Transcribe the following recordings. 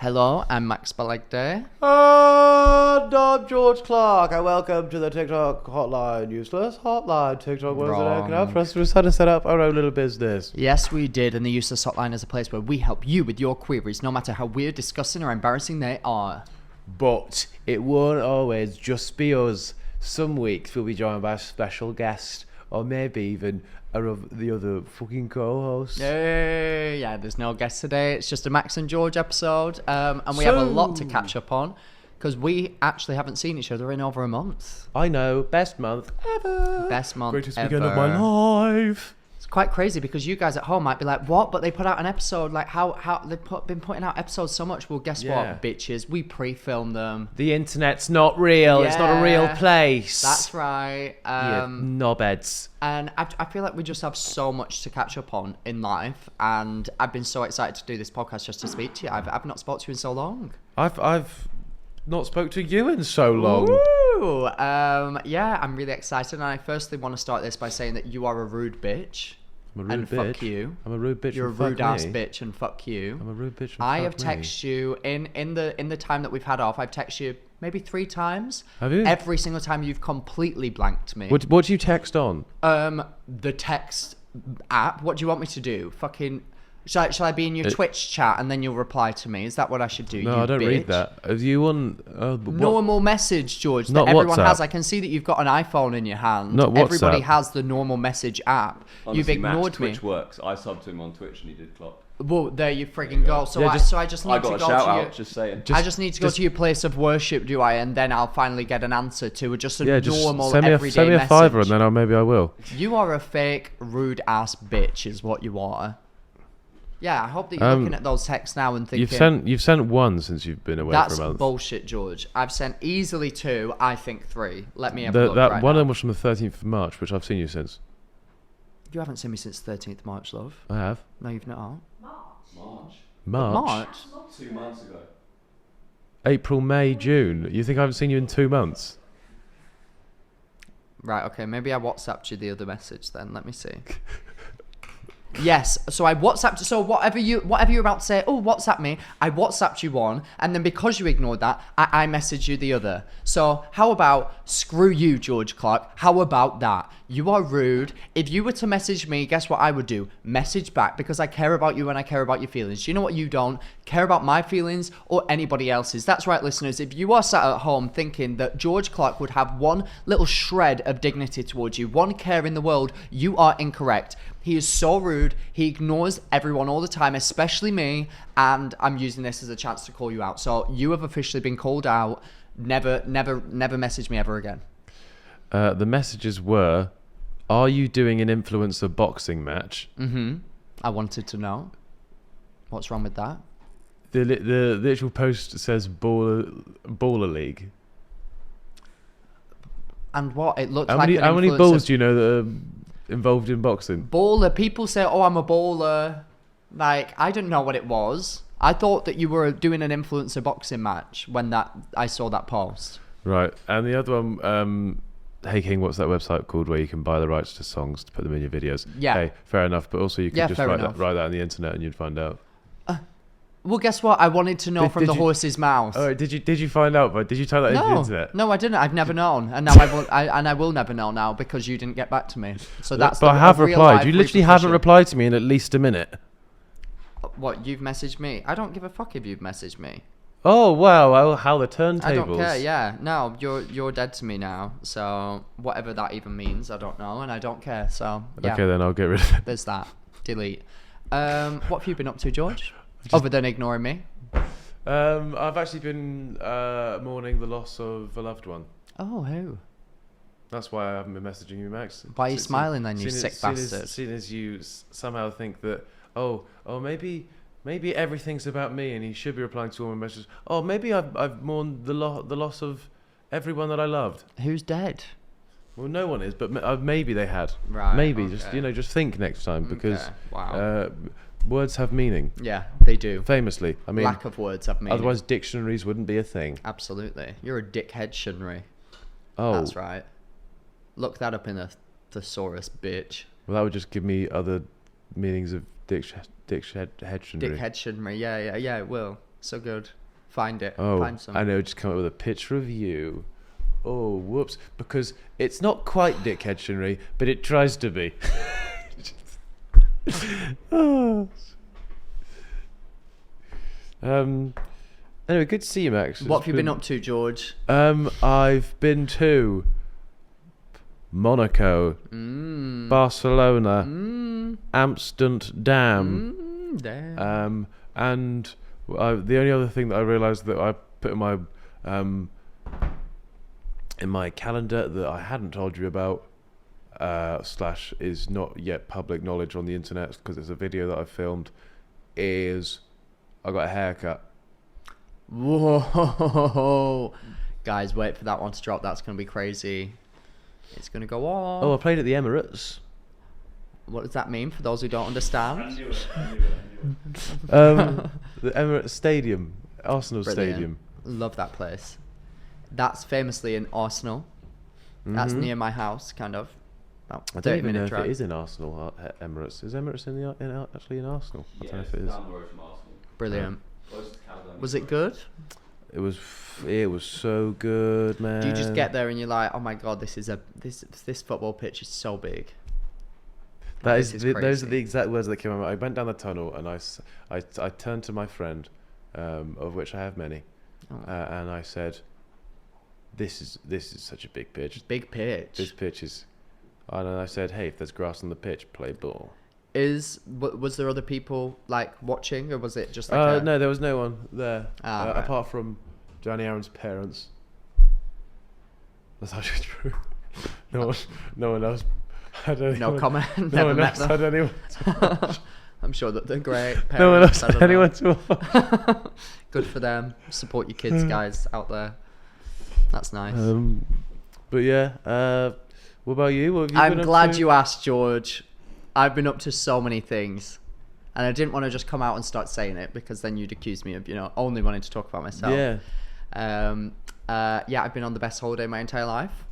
Hello, I'm Max Balegde. And I'm George Clarke, and welcome to the TikTok hotline, Useless Hotline. TikTok was an app for us to decide to set up our own little business. Yes, we did, and the Useless Hotline is a place where we help you with your queries, no matter how weird, disgusting, or embarrassing they are. But it won't always just be us. Some weeks we'll be joined by a special guest, or maybe even the other fucking co-hosts. Yeah, there's no guest today. It's just a Max and George episode, and we have a lot to catch up on because we actually haven't seen each other in over a month. I know, best month ever. Best month Greatest ever. weekend of my life. It's quite crazy because you guys at home might be like, what? But they put out an episode, like how they've been putting out episodes so much. Well, guess what, bitches? We pre-filmed them. The internet's not real. It's not a real place. That's right. Knobheads. And I feel like we just have so much to catch up on in life, and I've been so excited to do this podcast just to speak to you. I've not spoke to you in so long. I've not spoke to you in so long. Woo! Yeah, I'm really excited, and I firstly want to start this by saying that you are a rude bitch. I'm a rude bitch. Fuck you. I'm a rude bitch. You're a rude ass bitch, and fuck you. I'm a rude bitch. And I fuck have texted you in the time that we've had off. I've texted you maybe 3 times. Have you? Every single time you've completely blanked me. What do you text on? The text app. What do you want me to do? Fucking. Shall I be in your Twitch chat and then you'll reply to me? Is that what I should do? No, you I don't bitch? read that. Are you on normal message, George, that Not everyone WhatsApp. has? I can see that you've got an iPhone in your hand. Not WhatsApp. Everybody has the normal message app. Honestly, You've ignored Max, me. Twitch works. I subbed to him on Twitch and he did clock. Well, there you friggin' go. So Yeah, I just need I to got a go shout to out, your, just saying. I just need to go to your place of worship, do I? And then I'll finally get an answer to just a normal send me everyday send me a message. fiver and then maybe I will. You are a fake, rude ass bitch, is what you are. Yeah, I hope that you're looking at those texts now and thinking... You've sent one since you've been away for a month. That's bullshit, George. I've sent easily 2, I think 3. Let me have a look That right one now. of them was from the 13th of March, which I've seen you since. You haven't seen me since 13th March, love. I have. No, you've not. March? 2 months ago. April, May, June. You think I haven't seen you in 2 months? Right, okay, maybe I WhatsApped you the other message then. Let me see. Yes, so I WhatsApped. So whatever you're about to say, oh, WhatsApp me. I WhatsApped you one, and then because you ignored that, I messaged you the other. So how about screw you, George Clarke? How about that? You are rude. If you were to message me, guess what I would do? Message back because I care about you and I care about your feelings. You know what? You don't care about my feelings or anybody else's. That's right, listeners. If you are sat at home thinking that George Clarke would have one little shred of dignity towards you, one care in the world, you are incorrect. He is so rude. He ignores everyone all the time, especially me. And I'm using this as a chance to call you out. So you have officially been called out. Never message me ever again. The messages were, are you doing an influencer boxing match? Mm-hmm. I wanted to know. What's wrong with that? The actual post says baller league. And what? It looked How like many an influencer. balls do you know that are involved in boxing? Baller. People say, oh, I'm a baller. Like, I didn't know what it was. I thought that you were doing an influencer boxing match when I saw that post. Right. And the other one, Hey King, what's that website called where you can buy the rights to songs to put them in your videos? Yeah. Hey, fair enough. But also you could just fair write enough. that on the internet and you'd find out. Well, guess what? I wanted to know from the horse's mouth. Oh, did you find out? But did you type that into the internet? No, I didn't. I've never known, and now I will never know now because you didn't get back to me. So that's. But I have replied. You literally haven't replied to me in at least a minute. What, you've messaged me? I don't give a fuck if you've messaged me. Oh wow! Well, how the turntables. I don't care. Yeah, no, you're dead to me now. So whatever that even means, I don't know, and I don't care. So yeah. Okay, then I'll get rid of it. There's that. Delete. What have you been up to, George? Other than ignoring me. I've actually been mourning the loss of a loved one. Oh, who? That's why I haven't been messaging you, Max. Why are you smiling then, you sick bastard? Seeing as you somehow think that, oh, maybe everything's about me, and he should be replying to all my messages. Oh, maybe I've mourned the loss of everyone that I loved. Who's dead? Well, no one is, but maybe they had. Right. Maybe okay. just think next time because Okay, wow. Words have meaning. Yeah, they do. Famously, I mean, Lack of words have meaning. Otherwise, dictionaries wouldn't be a thing. Absolutely. You're a dickhead shunnery. Oh, That's right. Look that up in a thesaurus, bitch. Well, that would just give me other meanings of dictionary. Dickhead shunnery. Yeah, it will. So good. Find it. Oh, Find some. I know. Just come up with a picture of you. Oh, whoops! Because it's not quite Dickhead Shinri, but it tries to be. Oh. Anyway, good to see you, Max. What have you been up to, George? I've been to Monaco, Barcelona, Amsterdam. Damn. And the only other thing that I realised that I put in my calendar that I hadn't told you about, / is not yet public knowledge on the internet because it's a video that I filmed, is I got a haircut. Whoa. Guys, wait for that one to drop. That's going to be crazy. It's going to go on. Oh, I played at the Emirates. What does that mean for those who don't understand? The Emirates Stadium, Arsenal Brilliant. Stadium. Love that place. That's famously in Arsenal. That's near my house, kind of. About I 30 don't even know minute if drive. it is in Arsenal, Emirates. Is Emirates actually in Arsenal? I don't know if it is. Down the road from Arsenal. Brilliant. Close to Caledonia. Was it good? It was so good, man. Do you just get there and you're like, oh my god, this football pitch is so big? Those This are is the crazy. exact words that came out. I went down the tunnel and I turned to my friend, of which I have many, and I said, "This is such a big pitch. Big pitch. This pitch is," and then I said, "Hey, if there's grass on the pitch, play ball." Was there other people like watching, or was it just like No, there was no one there Right. apart from Johnny Aaron's parents. That's actually true. No one else had anyone. No comment. No Never one met else had them. anyone. I'm sure that they're great. No one else parents, I had don't anyone know. to watch. Good for them. Support your kids, guys out there. That's nice. But yeah, what about you? What have you I'm been up glad to? you asked, George. I've been up to so many things, and I didn't want to just come out and start saying it because then you'd accuse me of, only wanting to talk about myself. Yeah. Yeah, I've been on the best holiday of my entire life.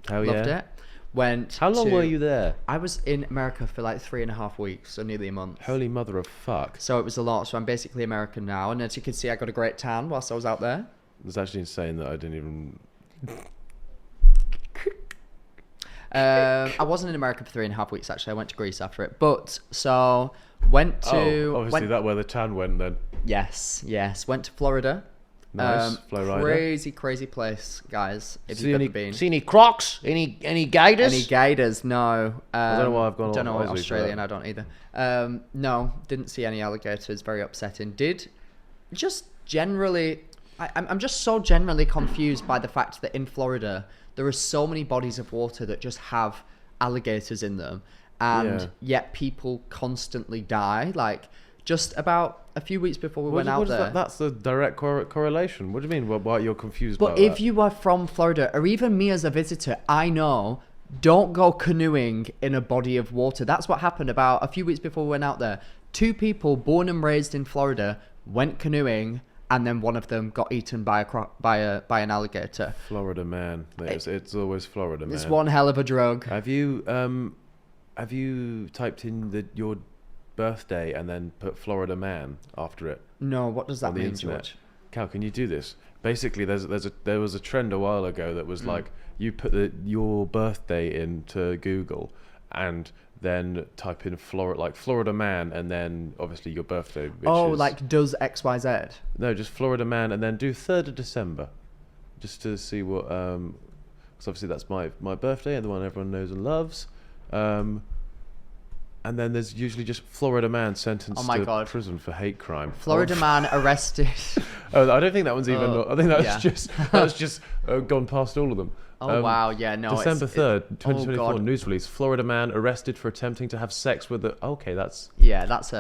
Hell Loved yeah. it. Went. How long to- were you there? I was in America for like 3.5 weeks, so nearly a month. Holy mother of fuck. So it was a lot. So I'm basically American now, and as you can see, I got a great tan whilst I was out there. It's actually insane that I didn't even. I wasn't in America for 3.5 weeks actually. I went to Greece after it, but so went to obviously that where the tan went then. yes, went to Florida. Nice. Flow rider. Crazy place, guys. If See you've any, ever been. see any crocs? Any gators? Any gators? No. don't know why I've gone Don't know Aussie for Australian. that. I don't either. No, didn't see any alligators. Very upsetting. Did just generally. I'm just so generally confused by the fact that in Florida there are so many bodies of water that just have alligators in them, and Yeah. yet people constantly die. Like just about a few weeks before we went out there. That's the direct correlation. What do you mean? Why you're confused But about if that? you are from Florida, or even me as a visitor, I know, don't go canoeing in a body of water. That's what happened about a few weeks before we went out there. 2 people born and raised in Florida went canoeing, and then one of them got eaten by an alligator. Florida man. It's always Florida man. It's one hell of a drug. Have you typed in your birthday and then put Florida man after it No, what does that on the mean, internet? George? Cal, can you do this? Basically, there was a trend a while ago that was like you put your birthday into Google and then type in Florida man and then obviously your birthday. Which Oh, is, like does XYZ? no, just Florida man and then do 3rd of December, just to see what. Because obviously that's my birthday and the one everyone knows and loves. And then there's usually just Florida man sentenced Oh my to God. prison for hate crime. Florida man arrested. Oh, I don't think that one's even. I think that's yeah. just gone past all of them. Oh wow, yeah, no. December 3rd, oh 2024 God. news release. Florida man arrested for attempting to have sex with the. Okay, that's. Yeah, that's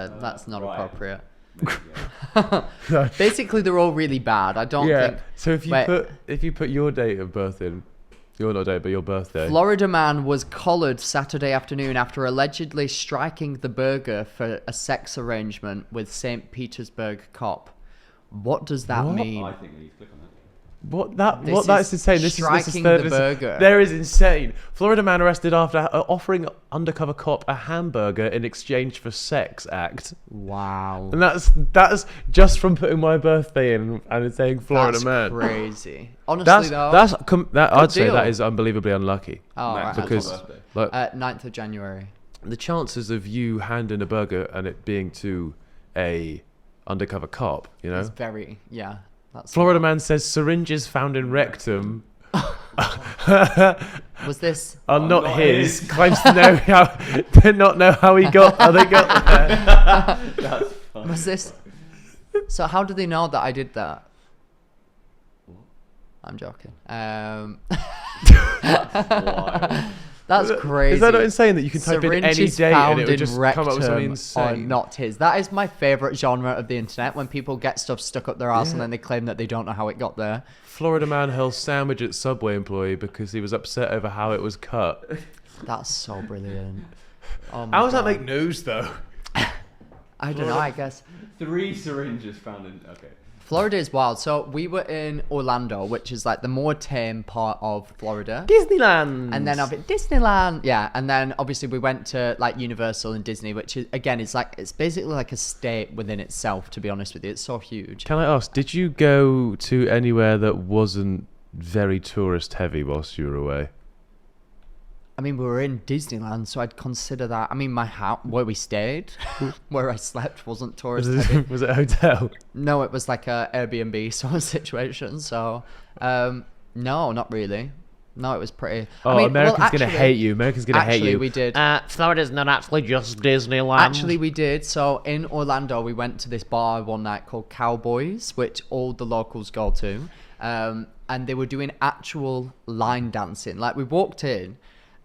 not right. appropriate. No. Basically, they're all really bad. I don't Yeah. think. So if you put your date of birth in, your not date but your birthday. Florida man was collared Saturday afternoon after allegedly striking the burger for a sex arrangement with St. Petersburg cop. What does that What? mean? I think we need to click on that. That's insane. This is striking third. the burger. There is insane. Florida man arrested after offering undercover cop a hamburger in exchange for sex act. Wow. And that's just from putting my birthday in and saying Florida man. That's crazy. Honestly, I'd say deal. that is unbelievably unlucky. Oh, right. Because like 9th of January. the chances of you handing a burger and it being to a undercover cop, you know. It's very That's Florida man says syringes found in rectum was this? are not his. Claims to know not know how they got there. That's fun. Was this? So how do they know that I did that? I'm joking. Wild. That's crazy. Is that not insane that you can type in any Syringes date and found it would in just come up with something rectum insane? Are not his. That is my favorite genre of the internet, when people get stuff stuck up their ass and then they claim that they don't know how it got there. Florida man hurls sandwich at Subway employee because he was upset over how it was cut. That's so brilliant. Oh my How does that God. make news though? I don't know. I guess 3 syringes found in. Okay. Florida is wild. So we were in Orlando, which is like the more tame part of Florida. Disneyland. And then Disneyland, yeah. And then obviously we went to like Universal and Disney, which is, again, it's basically like a state within itself. To be honest with you, it's so huge. Can I ask, did you go to anywhere that wasn't very tourist heavy whilst you were away? I mean, we were in Disneyland, so I'd consider that. I mean, my house where we stayed, where I slept, wasn't tourist heavy. Was it a hotel? No, it was like a Airbnb sort of situation. So, no, not really. No, it was pretty. Oh, I mean, Americans gonna hate you. Americans gonna hate you. We did. Florida's not actually just Disneyland. Actually, we did. So in Orlando, we went to this bar one night called Cowboys, which all the locals go to, and they were doing actual line dancing. Like, we walked in,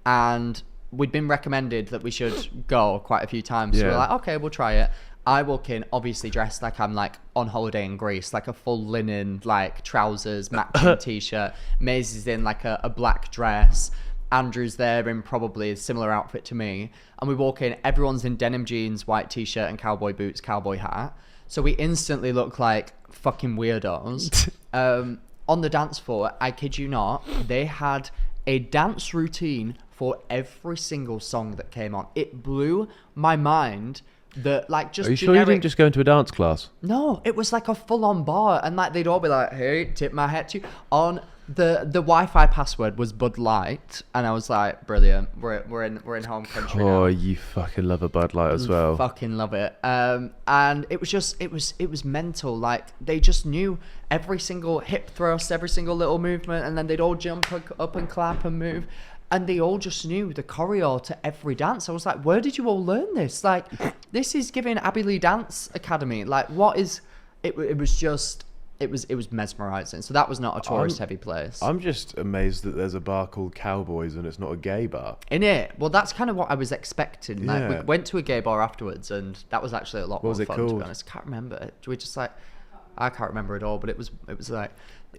and we'd been recommended that we should go quite a few times. So we're Yeah. like, okay, we'll try it. I walk in, obviously dressed like I'm like on holiday in Greece, like a full linen, like trousers, matching t-shirt. Maisie's in like a black dress. Andrew's there in probably a similar outfit to me. And we walk in, everyone's in denim jeans, white t-shirt and cowboy boots, cowboy hat. So we instantly look like fucking weirdos. On the dance floor, I kid you not, they had a dance routine for every single song that came on. It blew my mind that, like, just Are you sure you didn't just go into a dance class? No, it was like a full-on bar, and like they'd all be like, "Hey, tip my hat to you." On the Wi-Fi password was Bud Light, and I was like, "Brilliant, we're in home country now." Oh, you fucking love a Bud Light as well. Fucking love it. And it was just it was mental. Like, they just knew every single hip thrust, every single little movement, and then they'd all jump up and clap and move. And they all just knew the choreo to every dance. I was like, where did you all learn this? Like, this is giving Abbey Lee Dance Academy. Like, what is... It was mesmerising. So that was not a tourist-heavy place. I'm just amazed that there's a bar called Cowboys and it's not a gay bar. In it? Well, that's kind of what I was expecting. Like, we Yeah. went to a gay bar afterwards, and that was actually a lot What was more it fun, to called? be honest. Can't remember. We just, like... I can't remember it all, but it was like...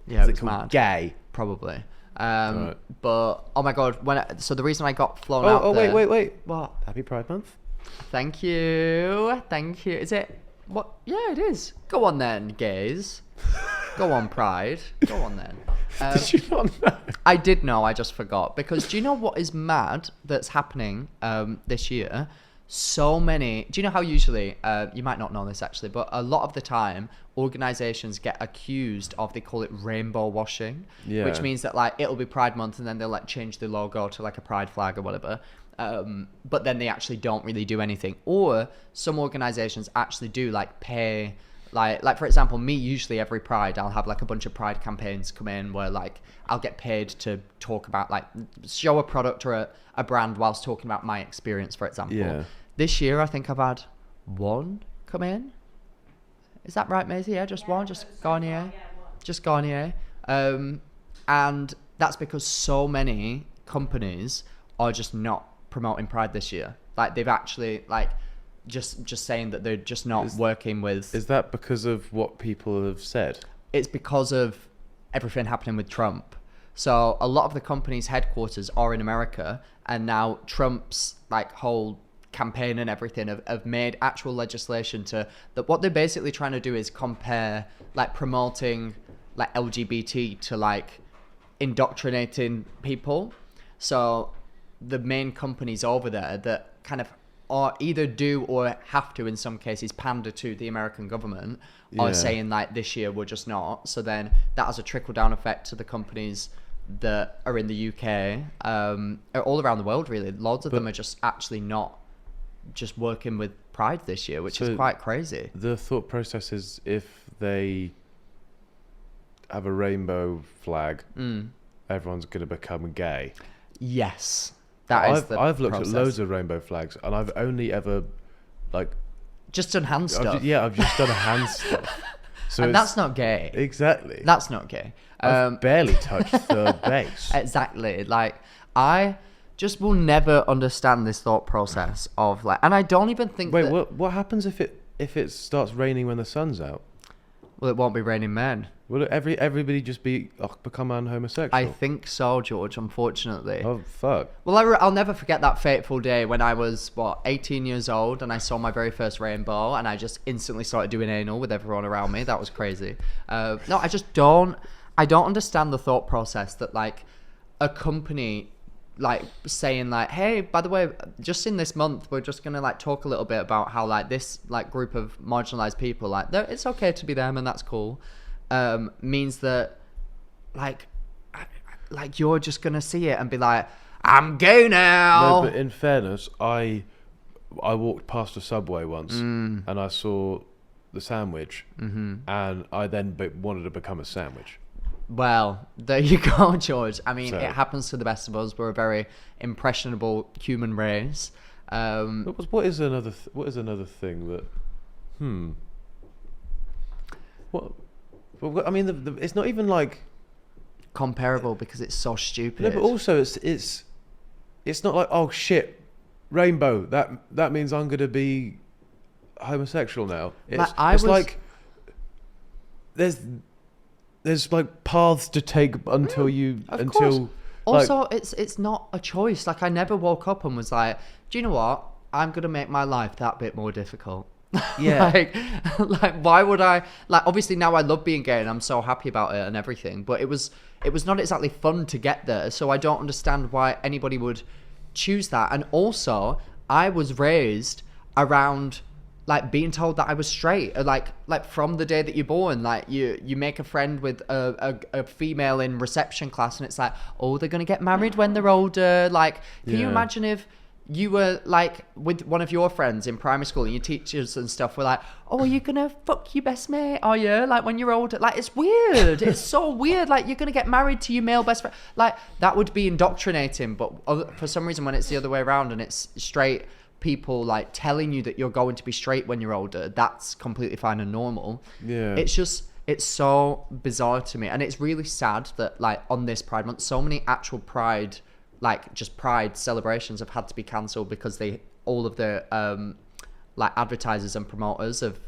Yeah, Is it it was called mad. gay? Probably. Right. But oh my god, so the reason I got flown out there, wait. what? Happy Pride Month? Thank you. Is it what? Yeah, it is. Go on then, gays. Go on, Pride. Go on then. Did you not know? I did know, I just forgot. Because do you know what is mad that's happening this year? So many... Do you know how usually... you might not know this actually, but a lot of the time, organisations get accused of... They call it rainbow washing. Yeah. Which means that, like, it'll be Pride Month and then they'll, like, change the logo to, like, a pride flag or whatever. But then they actually don't really do anything. Or some organisations actually do, like, pay... Like for example, me, usually every Pride, I'll have like a bunch of Pride campaigns come in where like I'll get paid to talk about, like, show a product or a brand whilst talking about my experience, for example. Yeah. This year, I think I've had one come in. Is that right, Maisie? Yeah, just one, just Garnier. Just Garnier. And that's because so many companies are just not promoting Pride this year. Like, they've actually, like... Just saying that they're just not working with... Is that because of what people have said? It's because of everything happening with Trump. So a lot of the company's headquarters are in America, and now Trump's, like, whole campaign and everything have made actual legislation to... That what they're basically trying to do is compare, like, promoting like LGBT to like indoctrinating people. So the main companies over there that kind of or either do or have to in some cases pander to the American government are saying like this year we're just not. So then that has a trickle down effect to the companies that are in the UK, all around the world really. Loads of them are just actually not just working with Pride this year, which is quite crazy. The thought process is if they have a rainbow flag, everyone's going to become gay. Yes. I've looked at loads of rainbow flags, and I've only ever like just done hand stuff. I've just done hand stuff. So and that's not gay. Exactly. That's not gay. I've barely touched the base. Exactly. Like I just will never understand this thought process of like, and I don't even think. Wait, what happens if it starts raining when the sun's out? Well, it won't be raining men. Will everybody just become homosexual? I think so, George, unfortunately. Oh, fuck. Well, I'll never forget that fateful day when I was, 18 years old and I saw my very first rainbow and I just instantly started doing anal with everyone around me. That was crazy. No, I just don't understand the thought process that, like, a company, like, saying, like, hey, by the way, just in this month, we're just going to, like, talk a little bit about how, like, this, like, group of marginalized people, like, it's okay to be them and that's cool. Means that like you're just gonna see it and be like, I'm gay now. No, but in fairness, I walked past a Subway once and I saw the sandwich, and I then wanted to become a sandwich. Well, there you go, George. I mean, So, it happens to the best of us. We're a very impressionable human race. What is another thing that what? Well, I mean, it's not even like comparable because it's so stupid. No, but also it's not like, oh shit, rainbow. That means I'm gonna be homosexual now. Like there's like paths to take until you course. Also, it's not a choice. Like I never woke up and was like, do you know what? I'm gonna make my life that bit more difficult. Yeah. like why would I, like, obviously now I love being gay and I'm so happy about it and everything, but it was not exactly fun to get there, so I don't understand why anybody would choose that. And also I was raised around like being told that I was straight, like from the day that you're born, like you make a friend with a female in reception class and it's like, oh, they're gonna get married when they're older. Like, can you imagine if you were like with one of your friends in primary school and your teachers and stuff were like, oh, are you gonna fuck your best mate, are you, like when you're older? Like, it's weird. It's so weird. Like, you're gonna get married to your male best friend. Like, that would be indoctrinating. But for some reason when it's the other way around and it's straight people like telling you that you're going to be straight when you're older, that's completely fine and normal. It's so bizarre to me, and it's really sad that like on this Pride Month so many actual Pride, like just Pride celebrations have had to be cancelled because all of the like advertisers and promoters have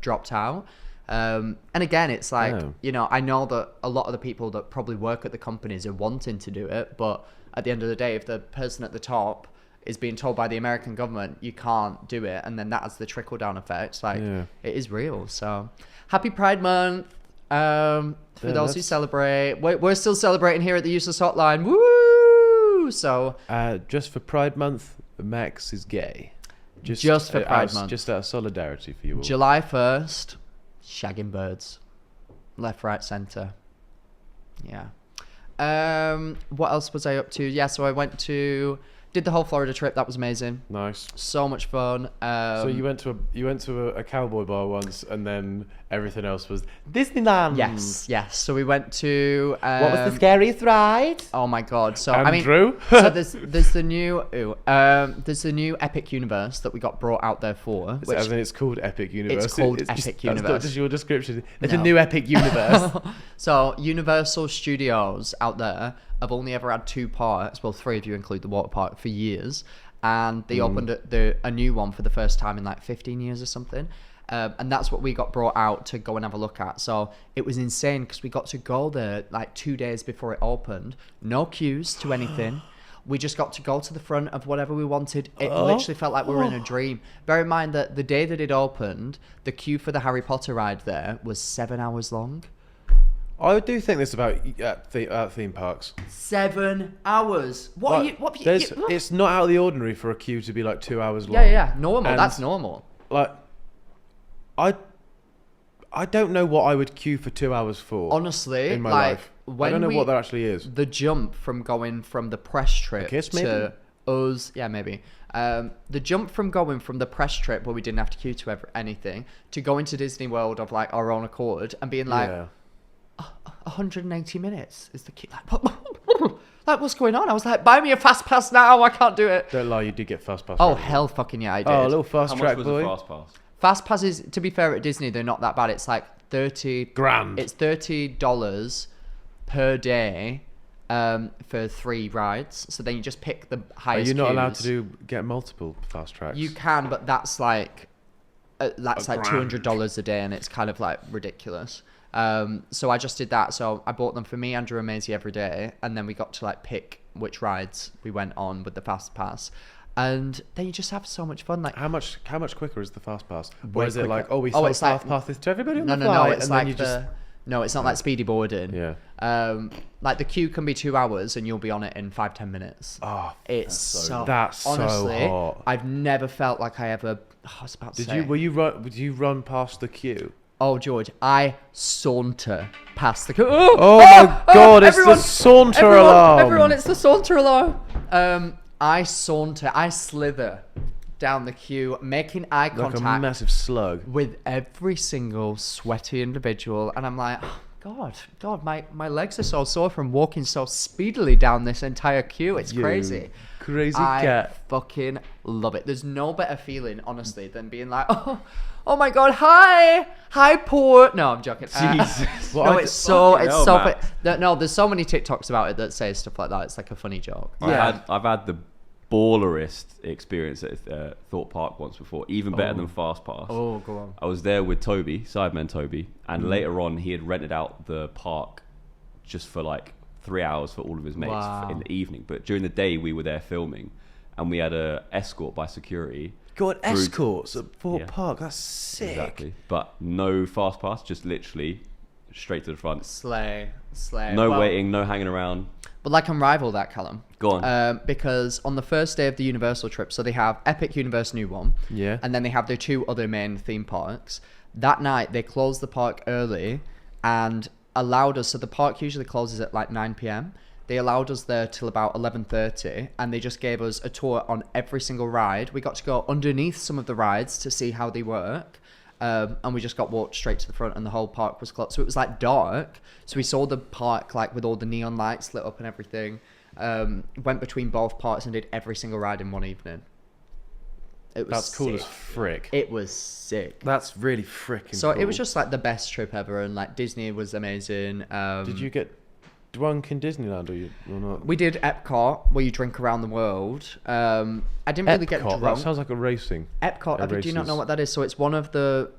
dropped out. And again, it's like, you know, I know that a lot of the people that probably work at the companies are wanting to do it, but at the end of the day, if the person at the top is being told by the American government you can't do it, and then that has the trickle down effect, like it is real. So happy Pride Month for those who celebrate. We're still celebrating here at the Useless Hotline. Woo! So just for Pride Month, Max is gay. Just for Pride Month, just out of solidarity for you all. July 1st, shagging birds, left, right, centre. Yeah. What else was I up to? Yeah, so I did the whole Florida trip. That was amazing. Nice. So much fun. So you went to a cowboy bar once, and then everything else was Disneyland. Yes. So we went to. What was the scariest ride? Oh my god! So Andrew? So there's the new Epic Universe that we got brought out there for. It's called Epic Universe. It's called Epic Universe. That's not just your description. It's a new Epic Universe. So Universal Studios out there have only ever had 2 parks, well 3 if you include the water park, for years, and they opened a new one for the first time in like 15 years or something, and that's what we got brought out to go and have a look at. So it was insane because we got to go there like 2 days before it opened, no queues to anything. We just got to go to the front of whatever we wanted. It literally felt like we were in a dream. Bear in mind that the day that it opened, the queue for the Harry Potter ride there was 7 hours long. I do think this about theme parks. 7 hours. What Like, are you? What? It's not out of the ordinary for a queue to be like 2 hours long. Yeah. Normal. And, That's normal. Like, I don't know what I would queue for 2 hours for. Honestly, in my like life, when I don't know what that actually is. The jump from going from the press trip kiss, maybe? to us, yeah, maybe. The jump from going from the press trip where we didn't have to queue to anything to going to Disney World of like our own accord and being like, Yeah. 180 minutes is the queue. Like, what's going on? I was like, buy me a fast pass now. I can't do it. Don't lie, you did get fast pass. Oh, for everyone. hell fucking yeah, I did. Oh, a little fast How track much was boy. a fast pass? Fast passes, to be fair, at Disney, they're not that bad. It's like 30 Grand. It's $30 per day for 3 rides. So then you just pick the Are highest. you not allowed queues. to get multiple fast tracks? You can, but that's like grand. $200 a day, and it's kind of like ridiculous. So I just did that. So I bought them for me, Andrew, and Maisie every day, and then we got to like pick which rides we went on with the fast pass. And then you just have so much fun. Like How much quicker is the fast pass? Way Or is it like, quicker. we Oh, sold it's like- fast passes to everybody on no, the no, flight, it's and like then you no, it's not like speedy boarding. Yeah. Like the queue can be 2 hours, and you'll be on it in 5-10 minutes. Oh, It's so That's so honestly, hot. I've never felt like I ever. I was about to say. Did you run past the queue? Oh, George, I saunter past the queue. Oh my God, it's the saunter alarm. Everyone, it's the saunter alarm. I slither down the queue, making eye Like a contact massive slug. with every single sweaty individual, and I'm like, oh, God, my legs are so sore from walking so speedily down this entire queue. It's crazy. Crazy I cat. fucking love it. There's no better feeling, honestly, than being like, oh my God, hi, poor. No, I'm joking. Jesus. Well, No, I it's d- so, Fucking it's hell, so. Matt. No, there's so many TikToks about it that say stuff like that. It's like a funny joke. I've had the ballerist experience at Thorpe Park once before, even better than Fast Pass. Oh, go on. I was there with Toby, Sideman Toby, and later on he had rented out the park just for like 3 hours for all of his mates Wow. in the evening. But during the day we were there filming, and we had a escort by security. God, escorts at Fort Yeah. Park. That's sick. Exactly, but no fast pass, just literally straight to the front. Slay. No Well, waiting, no hanging around. But like unrival that, Callum. Go on. Because on the first day of the Universal trip, so they have Epic Universe New One, Yeah. and then they have their 2 other main theme parks. That night they closed the park early and allowed us. So the park usually closes at like 9 p.m. They allowed us there till about 11:30, and they just gave us a tour on every single ride. We got to go underneath some of the rides to see how they work. And we just got walked straight to the front, and the whole park was closed. So it was like dark. So we saw the park like with all the neon lights lit up and everything. Went between both parks and did every single ride in one evening. It was That's cool sick. as frick. It was sick. That's really freaking So cool. it was just like the best trip ever, and like Disney was amazing. Did you get drunk in Disneyland or not? We did Epcot, where you drink around the world. I didn't really get Epcot, drunk. That sounds like a racing. Epcot, do you not know races. what that is? So it's one of the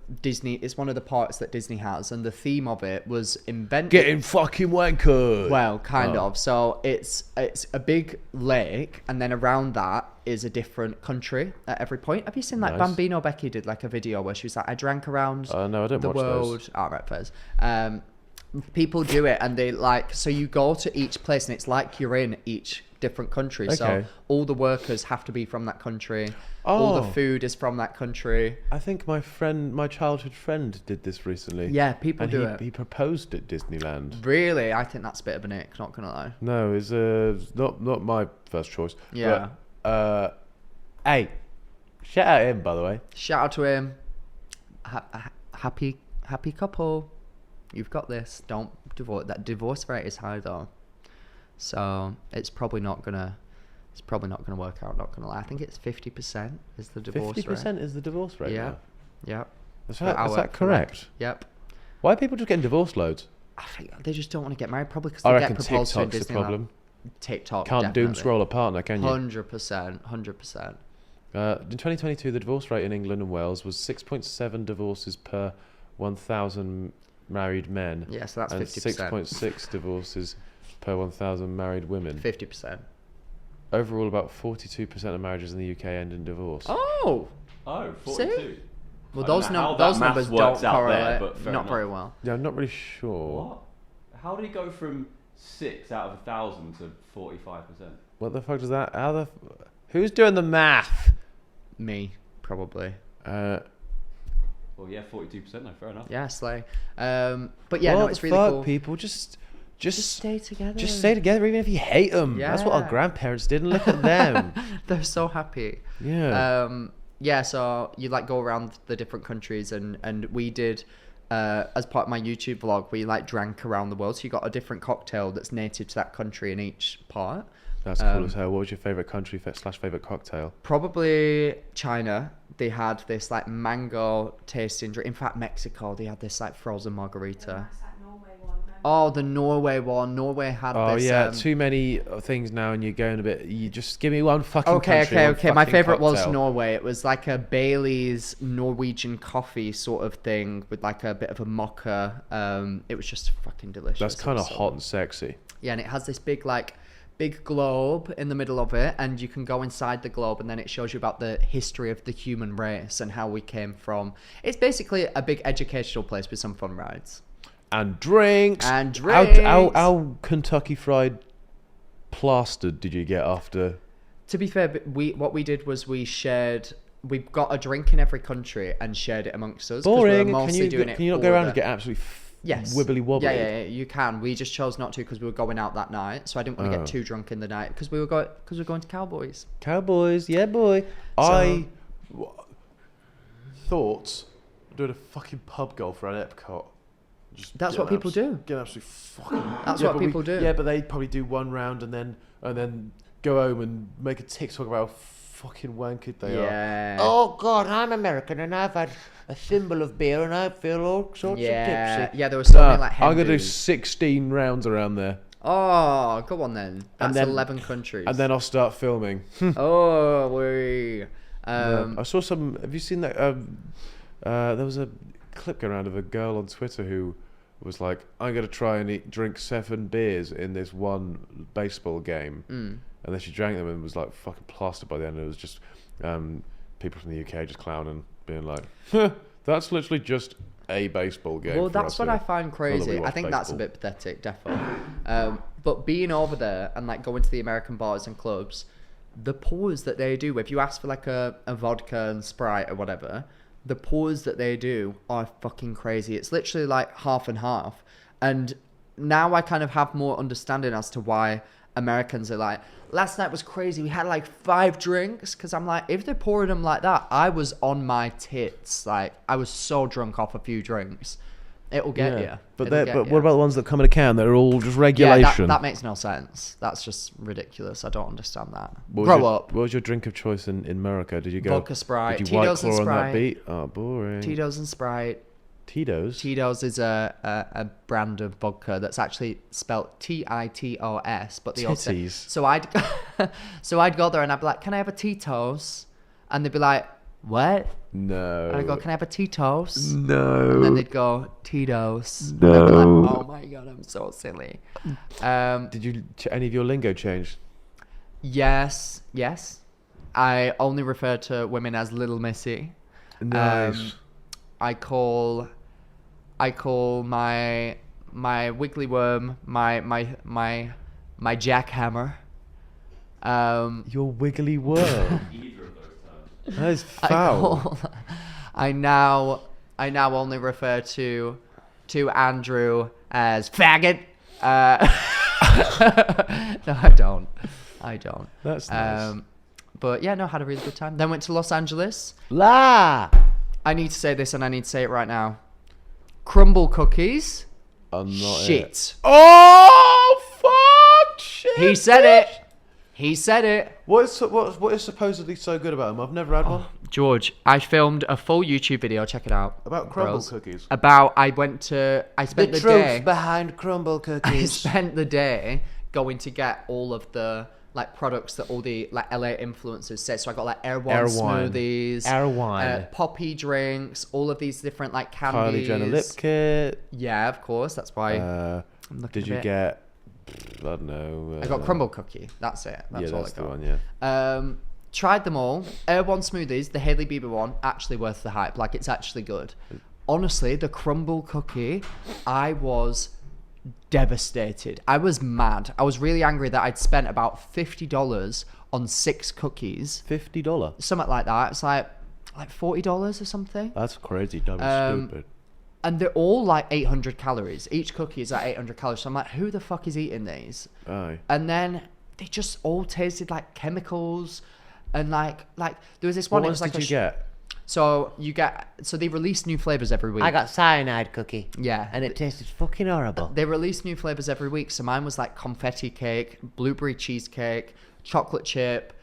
parks that Disney has, and the theme of it was invented. Getting fucking wankered. Well, kind Oh. of. So it's a big lake, and then around that is a different country at every point. Have you seen like Nice. Bambino Becky did like a video where she was like, I drank around No, I don't the watch world. those. All right, Fez. People do it, and they like, so you go to each place, and it's like you're in each different country. So Okay. all the workers have to be from that country. All the Oh. food is from that country. I think my childhood friend did this recently. Yeah, people and do it. he proposed at Disneyland. Really, I think that's a bit of an ick, not gonna lie. No, it's not my first choice. Yeah. But, hey, shout out him, by the way. Shout out to him. Happy couple. You've got this. Don't divorce. That divorce rate is high though, so it's probably not gonna work out. Not gonna lie. I think it's 50% is the divorce 50% is the divorce rate. rate. Yeah, now. yeah. Is For that our- correct? Yep. Why are people just getting divorced loads? I think they just don't want to get married, probably because I they reckon get proposed to in TikTok's the Disneyland. problem. TikTok Can't doom definitely. scroll a partner, can you? 100%. In 2022, the divorce rate in England and Wales was 6.7 divorces per 1,000 married men. Yeah, so that's and 50%. 6.6 divorces per 1,000 married women. 50%. Overall, about 42% of marriages in the UK end in divorce. Oh. Oh, See? 42. Well, I don't those know how those that numbers maths don't works out correlate. there, but fair Not enough. very well. Yeah, I'm not really sure. What? How did he go from 6 out of 1,000 to 45%? What the fuck does that? Who's doing the math? Me, probably. Well, yeah, 42%. No, fair enough. Yeah, slay. But yeah, no, it's really cool. People just stay together. Just stay together, even if you hate them. That's what our Yeah. grandparents did. And look at them. They're so happy. Yeah. Yeah, so you like go around the different countries, and we did as part of my YouTube vlog, we like drank around the world. So you got a different cocktail that's native to that country in each part. That's cool as hell. What was your favorite country / favorite cocktail? Probably China. They had this like mango tasting drink. In fact, Mexico, they had this like frozen margarita. Oh, the Norway one. Norway had Oh this. yeah, too many things now, and you're going a bit. You just give me one fucking. Okay. My favorite was cocktail. Norway. It was like a Bailey's Norwegian coffee sort of thing with like a bit of a mocha. It was just fucking delicious. That's kind of So- hot and sexy. Yeah, and it has this big globe in the middle of it, and you can go inside the globe, and then it shows you about the history of the human race and how we came from. It's basically a big educational place with some fun rides. And drinks. And How Kentucky Fried plastered did you get after? To be fair, what we did was we got a drink in every country and shared it amongst us. 'cause we were Boring. mostly doing it Can you not for go around the- and get absolutely Yes. wibbly wobbly? Yeah, you can. We just chose not to because we were going out that night, so I didn't want to Oh. get too drunk in the night because we were going to Cowboys. Cowboys, yeah, boy. Thoughts doing a fucking pub golf around Epcot. Just That's get what people do. Get absolutely fucking. That's Yeah, what but people do. Yeah, but they probably do one round and then go home and make a TikTok about how fucking wankered they are. Yeah. Oh God, I'm American and I've had a thimble of beer and I feel all sorts of tipsy. Yeah, there was so many like I'm gonna do Hindus. 16 rounds around there, Oh, go on then. That's then- 11 countries. and then I'll start filming. Oh, we. I saw some. Have you seen that? There was a clip going around of a girl on Twitter who was like, "I'm gonna try and drink 7 beers in this one baseball game," and then she drank them and was like fucking plastered by the end. It was just people from the UK just clowning, being like, "That's literally just a baseball game." Well, for that's us what here. I find Not that crazy. we I watch think that's a baseball. bit pathetic, definitely. But being over there and like going to the American bars and clubs, the pours that they do, if you ask for like a vodka and Sprite or whatever, the pours that they do are fucking crazy. It's literally like half and half. And now I kind of have more understanding as to why Americans are like, last night was crazy. We had like 5 drinks. Because I'm like, if they're pouring them like that, I was on my tits. Like, I was so drunk off a few drinks. It'll get you. But It'll get what ya. about the ones that come in a can that are all just Yeah, regulation? that makes no sense. That's just ridiculous. I don't understand that. What was Grow your- up. What was your drink of choice in America? Did you go Vodka Sprite. Did you white Tito's and claw on that Sprite. beat? Oh, boring. Tito's and Sprite. Tito's. Tito's is a brand of vodka that's actually spelt Titos, but they all say. Titties. So I'd go there and I'd be like, "Can I have a Tito's?" And they'd be like, "What?" No. And I'd go, "Can I have a Tito's?" No. And then they'd go, "Tito's." No. And I'd be like, "Oh my god, I'm so silly." Did you any of your lingo change? Yes. I only refer to women as Little Missy. Nice. I call my wiggly worm my jackhammer. Your wiggly worm. Either of those terms. That is foul. I now only refer to Andrew as faggot. No, I don't. That's nice. But yeah, no, had a really good time. Then went to Los Angeles. La. I need to say this, and I need to say it right now. Crumble cookies. I'm not Shit. it. Oh fuck! Shit. He said it. He said it. What is supposedly so good about them? I've never had one. George, I filmed a full YouTube video. Check it out. About crumble bros. cookies. I spent the day. behind crumble I cookies. spent the day going to get all of the like products that all the like LA influencers say. So I got like Erewhon smoothies, Erewhon. poppy drinks, all of these different like Kylie candies. Jenner lip kit. Yeah, of course. That's why I'm looking Did a you bit- get? I don't know. I got crumble cookie. That's it. That's yeah, all that's I the got. one. Yeah. Tried them all. Erewhon smoothies, the Hailey Bieber one, actually worth the hype. Like, it's actually good. Honestly, the crumble cookie, I was devastated. I was mad. I was really angry that I'd spent about $50 on 6 cookies. $50. Something like that. It's like $40 or something. That's crazy. Dumb and stupid. And they're all like 800 calories. Each cookie is like 800 calories. So I'm like, who the fuck is eating these? Aye. And then they just all tasted like chemicals. And like there was this one. What it was ones like did you get? So they release new flavors every week. I got cyanide cookie. Yeah. And it tasted fucking horrible. They release new flavors every week. So mine was like confetti cake, blueberry cheesecake, chocolate chip,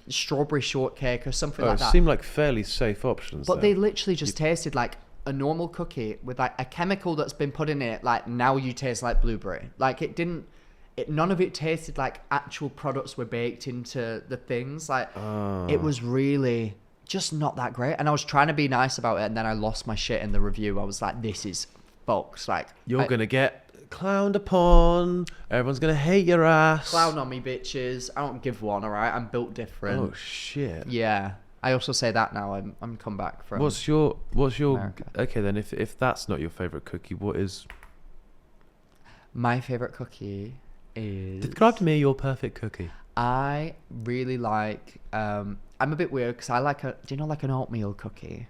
strawberry shortcake or something like It that. seemed like fairly safe options. But though. they literally just tasted like a normal cookie with like a chemical that's been put in it. Like now you taste like blueberry. Like none of it tasted like actual products were baked into the things. Like it was really just not that great. And I was trying to be nice about it, and then I lost my shit in the review. I was like, this is fucked. Like You're gonna get clowned upon. Everyone's gonna hate your ass. clown on me, bitches. I don't give one. All right, I'm built different. Oh shit. Yeah, I also say that now. I'm come back from. What's your America. Okay then, if that's not your favorite cookie, what is? My favorite cookie is. Describe to me your perfect cookie. I really like. I'm a bit weird because I like do you know like an oatmeal cookie,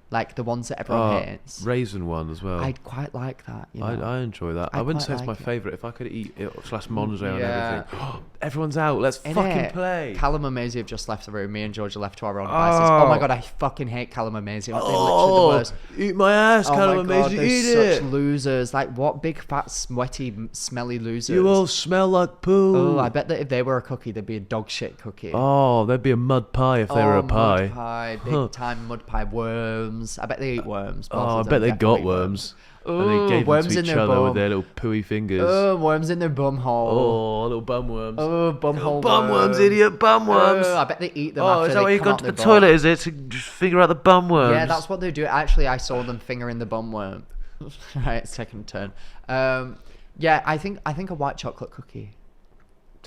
like the ones that everyone hates. Raisin one as well. I'd quite like that. You know? I enjoy that. I I wouldn't quite say it's my like it. favourite. If I could eat it / manger and Yeah. everything. Everyone's out. Let's Innit? fucking play. Callum and Maisie have just left the room. Me and George are left to our own devices. Oh my god, I fucking hate Callum and Maisie. They're literally the worst. Eat my ass, Oh Callum my and god, Maisie. they're Eat such it. losers. Like what big fat sweaty smelly losers. You all smell like poo. Oh, I bet that if they were a cookie, they'd be a dog shit cookie. Oh, there'd be a mud pie if they were a pie. Mud pie, big time mud pie. Worms. I bet they eat worms. Both Oh, I of them bet they got definitely worms. Ooh, And they gave them worms to in each their other bum. with their little pooey fingers. Oh, worms in their bum hole. Oh, little bum worms. Oh, bum Little hole. bum worms, worms. idiot, bum worms. Oh, I bet they eat them. Oh, after is that they why you've come gone out to the their toilet, bum. is it? To just figure out the bum worms? Yeah, that's what they do. Actually, I saw them fingering the bum worm. Right, it's taking a turn. Yeah, I think a white chocolate cookie.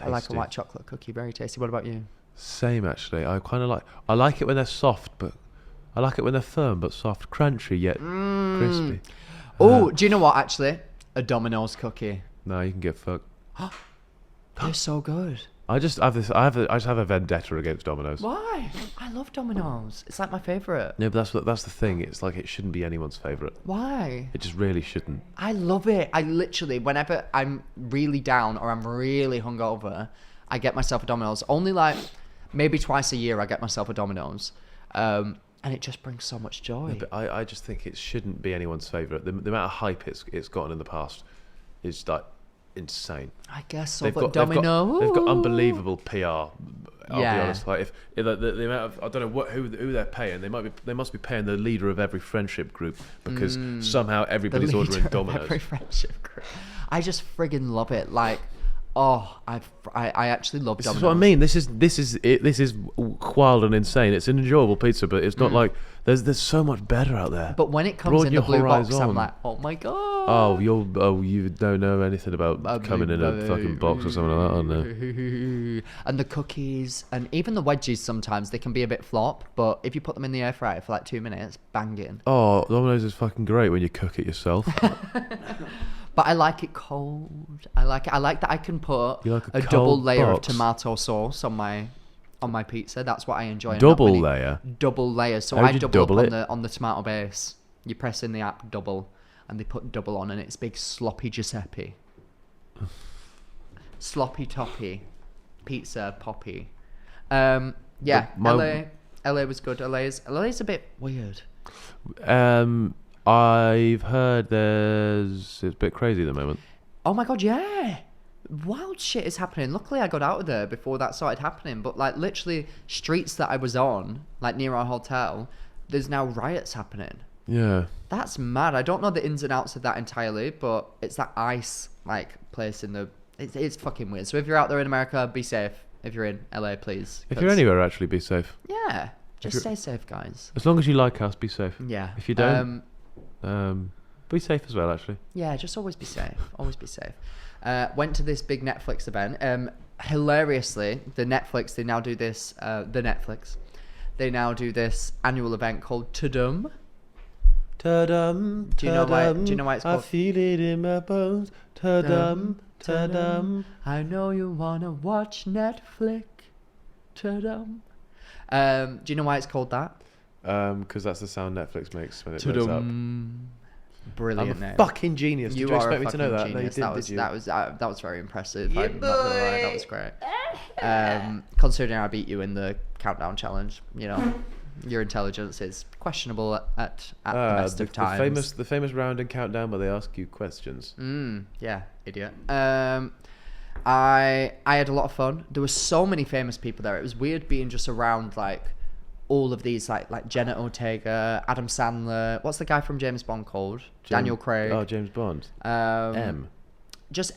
I like a Tasty. white chocolate cookie. Very tasty. What about you? Same, actually. I like it when they're soft, but I like it when they're firm but soft. Crunchy yet crispy. Oh, do you know what, actually? A Domino's cookie. No, you can get fucked. They're so good. I just have a vendetta against Domino's. Why? I love Domino's. It's like my favourite. Yeah, but that's the thing. It's like it shouldn't be anyone's favourite. Why? It just really shouldn't. I love it. I literally, whenever I'm really down or I'm really hungover, I get myself a Domino's. Only like maybe twice a year I get myself a Domino's. And it just brings so much joy. Yeah, but I just think it shouldn't be anyone's favourite. The amount of hype it's gotten in the past is like insane. I guess so, They've but got Domino... they've got unbelievable PR. I'll be Yeah. honest. Like if the amount of I don't know who they're paying. They must be paying the leader of every friendship group because somehow the everybody's leader ordering of Domino's. every friendship group. I just friggin' love it. Like, oh, I actually love This Domino's. is what I mean. This is it. This is wild and insane. It's an enjoyable pizza, but it's not like there's so much better out there. But when it comes Broaden in the your blue box, I'm horizon. like, oh my god. You don't know anything about coming in a fucking box or something like that, aren't they? And the cookies and even the wedgies sometimes they can be a bit flop, but if you put them in the air fryer for like 2 minutes, banging. Oh, Domino's is fucking great when you cook it yourself. But I like it cold. I like it. I like that I can put You like a a double cold layer box? of tomato sauce on my pizza. That's what I enjoy. and not Double many- layer? Double layer. So How I do you double double up it? on the tomato base. You press in the app double, and they put double on, and it's big sloppy Giuseppe. Sloppy toppy, pizza poppy. Yeah, But my- LA was good. LA's a bit weird. I've heard it's a bit crazy at the moment. Oh my god, yeah. Wild shit is happening. Luckily I got out of there before that started happening, but like literally streets that I was on, like near our hotel, there's now riots happening. Yeah. That's mad. I don't know the ins and outs of that entirely, but it's that ice like place in the it's fucking weird. So if you're out there in America, be safe. If you're in LA, please. If you're anywhere, actually, be safe. Yeah. Just you're- stay safe, guys. As long as you like us, be safe. Yeah. If you don't, be safe as well, actually. Yeah, just always be safe. Always be safe. Went to this big Netflix event. Hilariously, they now do this. They now do this annual event called Tudum. Ta-dum, Do you know why? ta-dum, Do you know why it's I called? feel it in my bones. Ta-dum, ta-dum. I know you wanna watch Netflix. Ta-dum. Do you know why it's called that? Because that's the sound Netflix makes when it blows up. Brilliant I'm a name. fucking genius. You Did you are a expect me to know fucking that? genius. No, you didn't, did you? That was very impressive. I'm not gonna lie, that was great. Considering I beat you in the countdown challenge, you know, your intelligence is questionable at the best of times. The famous round and countdown where they ask you questions. Yeah, idiot. I had a lot of fun. There were so many famous people there. It was weird being just around like all of these like Jenna Ortega, Adam Sandler. What's the guy from James Bond called? Daniel Craig. Oh, James Bond. Just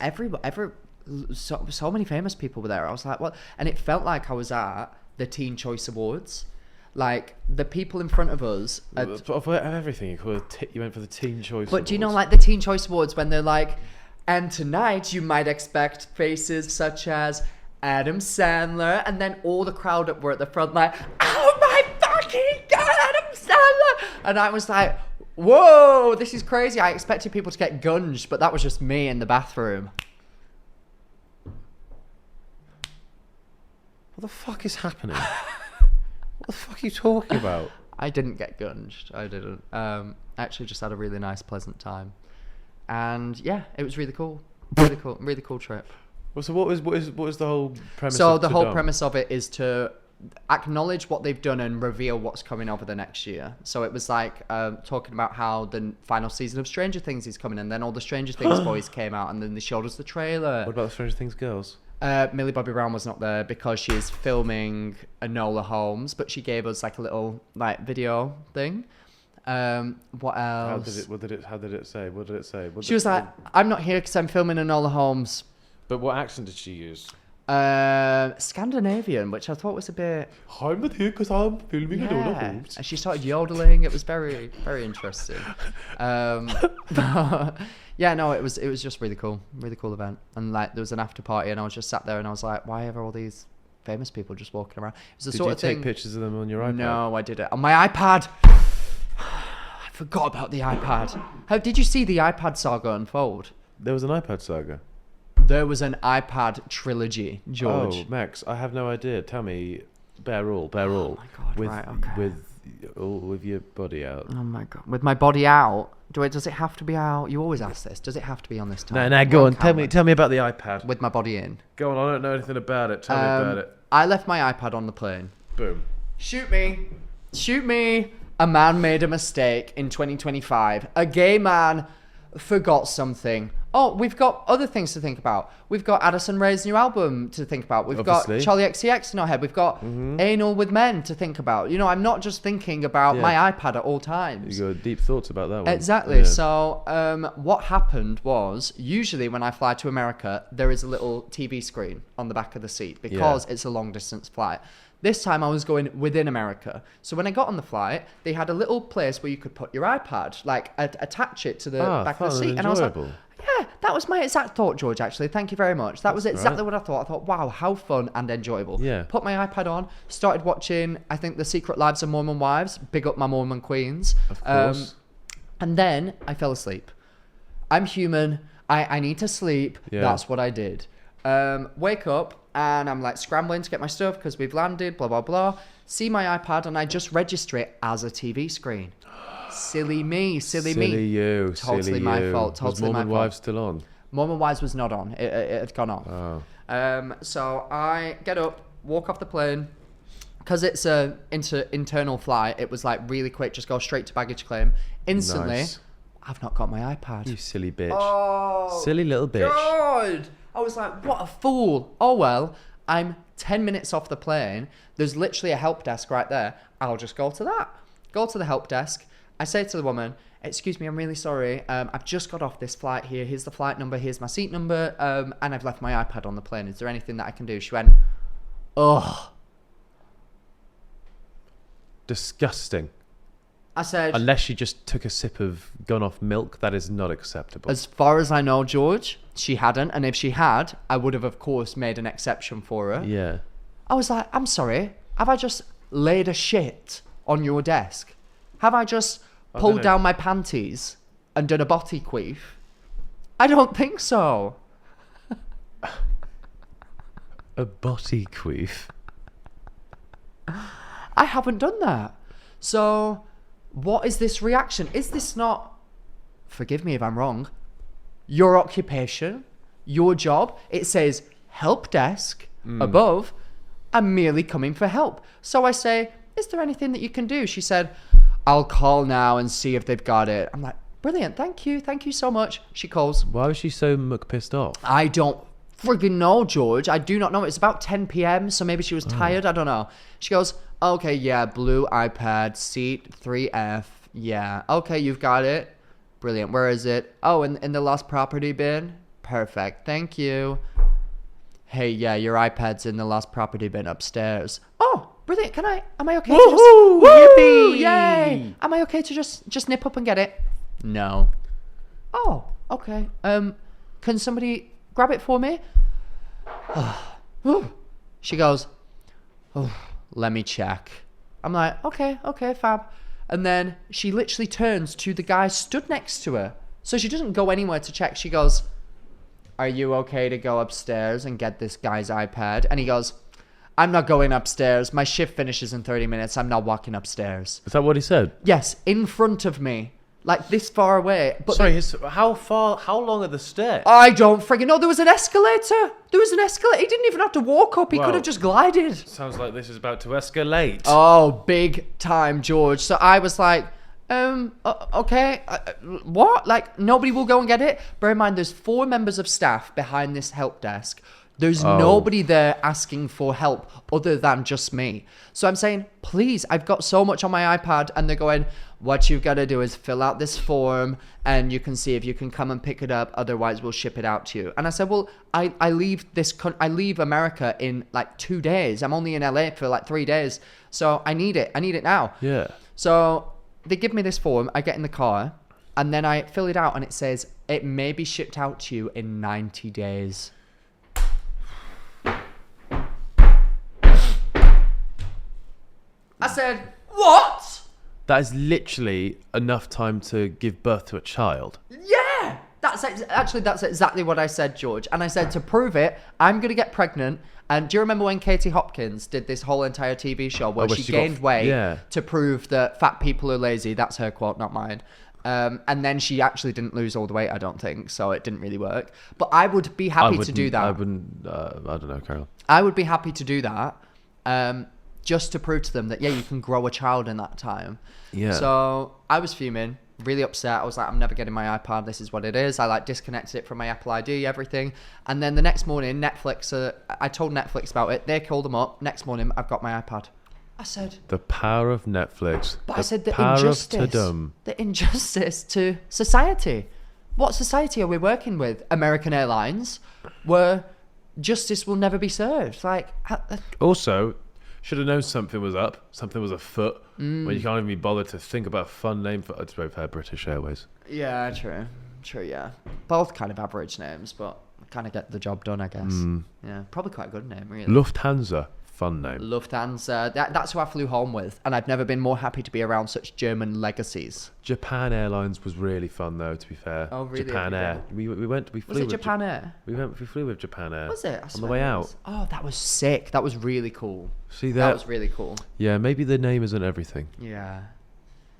so many famous people were there. I was like, what? And it felt like I was at the Teen Choice Awards. Like the people in front of us. Of everything, you went for the Teen Choice. But do you know, Awards. like the Teen Choice Awards, when they're like, and tonight you might expect faces such as Adam Sandler, and then all the crowd were at the front like, oh my fucking god, Adam Sandler! And I was like, whoa, this is crazy. I expected people to get gunged, but that was just me in the bathroom. What the fuck is happening? What the fuck are you talking about? I didn't get gunged. I didn't. I actually just had a really nice, pleasant time. And yeah, it was really cool. Really cool trip. Well, so what was the whole premise? So the whole premise of it is to acknowledge what they've done and reveal what's coming over the next year. So it was like talking about how the final season of Stranger Things is coming, and then all the Stranger Things boys came out, and then they showed us the trailer. What about the Stranger Things girls? Millie Bobby Brown was not there because she's filming Enola Holmes, but she gave us like a little like video thing. What else? How did it say? She was like, I'm not here because I'm filming Enola Holmes. But what accent did she use? Scandinavian, which I thought was a bit... I'm not here because I'm filming Enola Holmes. And she started yodeling. It was very, very interesting. Yeah, no, it was just really cool event. And like there was an after party, and I was just sat there, and I was like, why are all these famous people just walking around? It was the sort of thing. Did you take pictures of them on your iPad? No, I didn't. On my iPad. I forgot about the iPad. Did you see the iPad saga unfold? There was an iPad saga. There was an iPad trilogy, George. Oh, Max, I have no idea. Tell me, bare all. Oh my god! Right, okay. With your body out. Oh my god! With my body out. Does it have to be out? You always ask this. Does it have to be on this time? No, go on. Tell me about the iPad. With my body in. Go on. I don't know anything about it. Tell me about it. I left my iPad on the plane. Boom. Shoot me. A man made a mistake in 2025. A gay man forgot something. Oh, we've got other things to think about. We've got Addison Rae's new album to think about. We've Obviously. got Charlie XCX in our head. We've got Anal with Men to think about. You know, I'm not just thinking about my iPad at all times. You got deep thoughts about that one. Exactly. Yeah. So what happened was, usually when I fly to America, there is a little TV screen on the back of the seat because it's a long distance flight. This time I was going within America. So when I got on the flight, they had a little place where you could put your iPad, like attach it to the back of the seat. And I was like, yeah, that was my exact thought, George, actually. Thank you very much. That was exactly what I thought. I thought, wow, how fun and enjoyable. Yeah. Put my iPad on, started watching, I think, The Secret Lives of Mormon Wives. Big up my Mormon queens. Of course. And then I fell asleep. I'm human. I need to sleep. Yeah. That's what I did. Wake up and I'm like scrambling to get my stuff because we've landed, blah, blah, blah. See my iPad and I just register it as a TV screen. Silly me. Silly you. Totally my fault. Was Mormon Wives still on? Mormon Wives was not on. It had gone off. Oh. So I get up, walk off the plane. Because it's a internal flight, it was like really quick. Just go straight to baggage claim. Instantly, Nice. I've not got my iPad. You silly bitch. Oh, silly little bitch. God. I was like, what a fool. Oh, well, I'm 10 minutes off the plane. There's literally a help desk right there. I'll just go to that. Go to the help desk. I say to the woman, excuse me, I'm really sorry. I've just got off this flight here. Here's the flight number. Here's my seat number. And I've left my iPad on the plane. Is there anything that I can do? She went, ugh. Disgusting. I said, Unless she just took a sip of gone-off milk, that is not acceptable. as far as I know, George, she hadn't. And if she had, I would have, of course, made an exception for her. Yeah. I was like, I'm sorry. Have I just laid a shit on your desk? Have I just pulled know. down my panties and done a body queef? I don't think so. A body queef. I haven't done that. So, what is this reaction? Is this not, forgive me if I'm wrong, your occupation, your job? It says help desk above. I'm merely coming for help. So I say, is there anything that you can do? She said, I'll call now and see if they've got it. I'm like, brilliant. Thank you so much. She calls. Why was she so pissed off? I don't friggin' know, George. I do not know. It's about 10 p.m, so maybe she was tired. I don't know. She goes, okay, yeah, blue iPad, seat 3F. Yeah. Okay, you've got it. Brilliant. Where is it? Oh, in the lost property bin? Perfect. Thank you. Hey, yeah, your iPad's in the lost property bin upstairs. Oh, brilliant. Am I okay to just... Woohoo! Woo! Yippee! Yay! Am I okay to just nip up and get it? No. Oh, okay. Can somebody grab it for me? She goes, oh, let me check. I'm like, okay, fab. And then she literally turns to the guy stood next to her. So she doesn't go anywhere to check. She goes, are you okay to go upstairs and get this guy's iPad? And he goes, I'm not going upstairs. My shift finishes in 30 minutes. I'm not walking upstairs. Is that what he said? Yes, in front of me. Like this far away. But Sorry, how long are the stairs? I don't friggin' know. There was an escalator. He didn't even have to walk up. He could Well- have just glided. Sounds like this is about to escalate. Oh, big time, George. So I was like, okay, what? Like, nobody will go and get it? Bear in mind, there's 4 members of staff behind this help desk. There's nobody there asking for help other than just me. So I'm saying, please, I've got so much on my iPad. And they're going, what you've got to do is fill out this form and you can see if you can come and pick it up. Otherwise, we'll ship it out to you. And I said, well, I leave America in like 2 days. I'm only in LA for like 3 days. So I need it. I need it now. Yeah. So they give me this form. I get in the car and then I fill it out and it says it may be shipped out to you in 90 days. I said, what? That is literally enough time to give birth to a child. Yeah. That's exactly what I said, George. And I said, to prove it, I'm going to get pregnant. And do you remember when Katie Hopkins did this whole entire TV show where she gained weight to prove that fat people are lazy? That's her quote, not mine. And then she actually didn't lose all the weight, I don't think. So it didn't really work. But I would be happy to do that. I don't know, Carol. I would be happy to do that. Just to prove to them that, yeah, you can grow a child in that time. Yeah. So I was fuming, really upset. I was like, I'm never getting my iPad. This is what it is. I like disconnected it from my Apple ID, everything. And then the next morning, Netflix, I told Netflix about it. They called them up. Next morning, I've got my iPad. I said, The power of Netflix. but I said the power injustice. of Tudum. The injustice to society. What society are we working with? American Airlines, where justice will never be served. Like, Also, should have known something was up. Something was afoot. When you can't even be bothered to think about a fun name for. To be fair, British Airways. yeah, true, yeah. Both kind of average names, but kind of get the job done, I guess. Yeah, probably quite a good name, really. Lufthansa, fun name. Lufthansa, that's who I flew home with, and I've never been more happy to be around such German legacies. Japan Airlines was really fun, though. To be fair. Oh, really? Japan Air. We flew. Was it with Japan Air? We flew with Japan Air. Was it? I On swear the way it out. was. Oh, that was sick. That was really cool. See That was really cool. Yeah, maybe the name isn't everything. Yeah.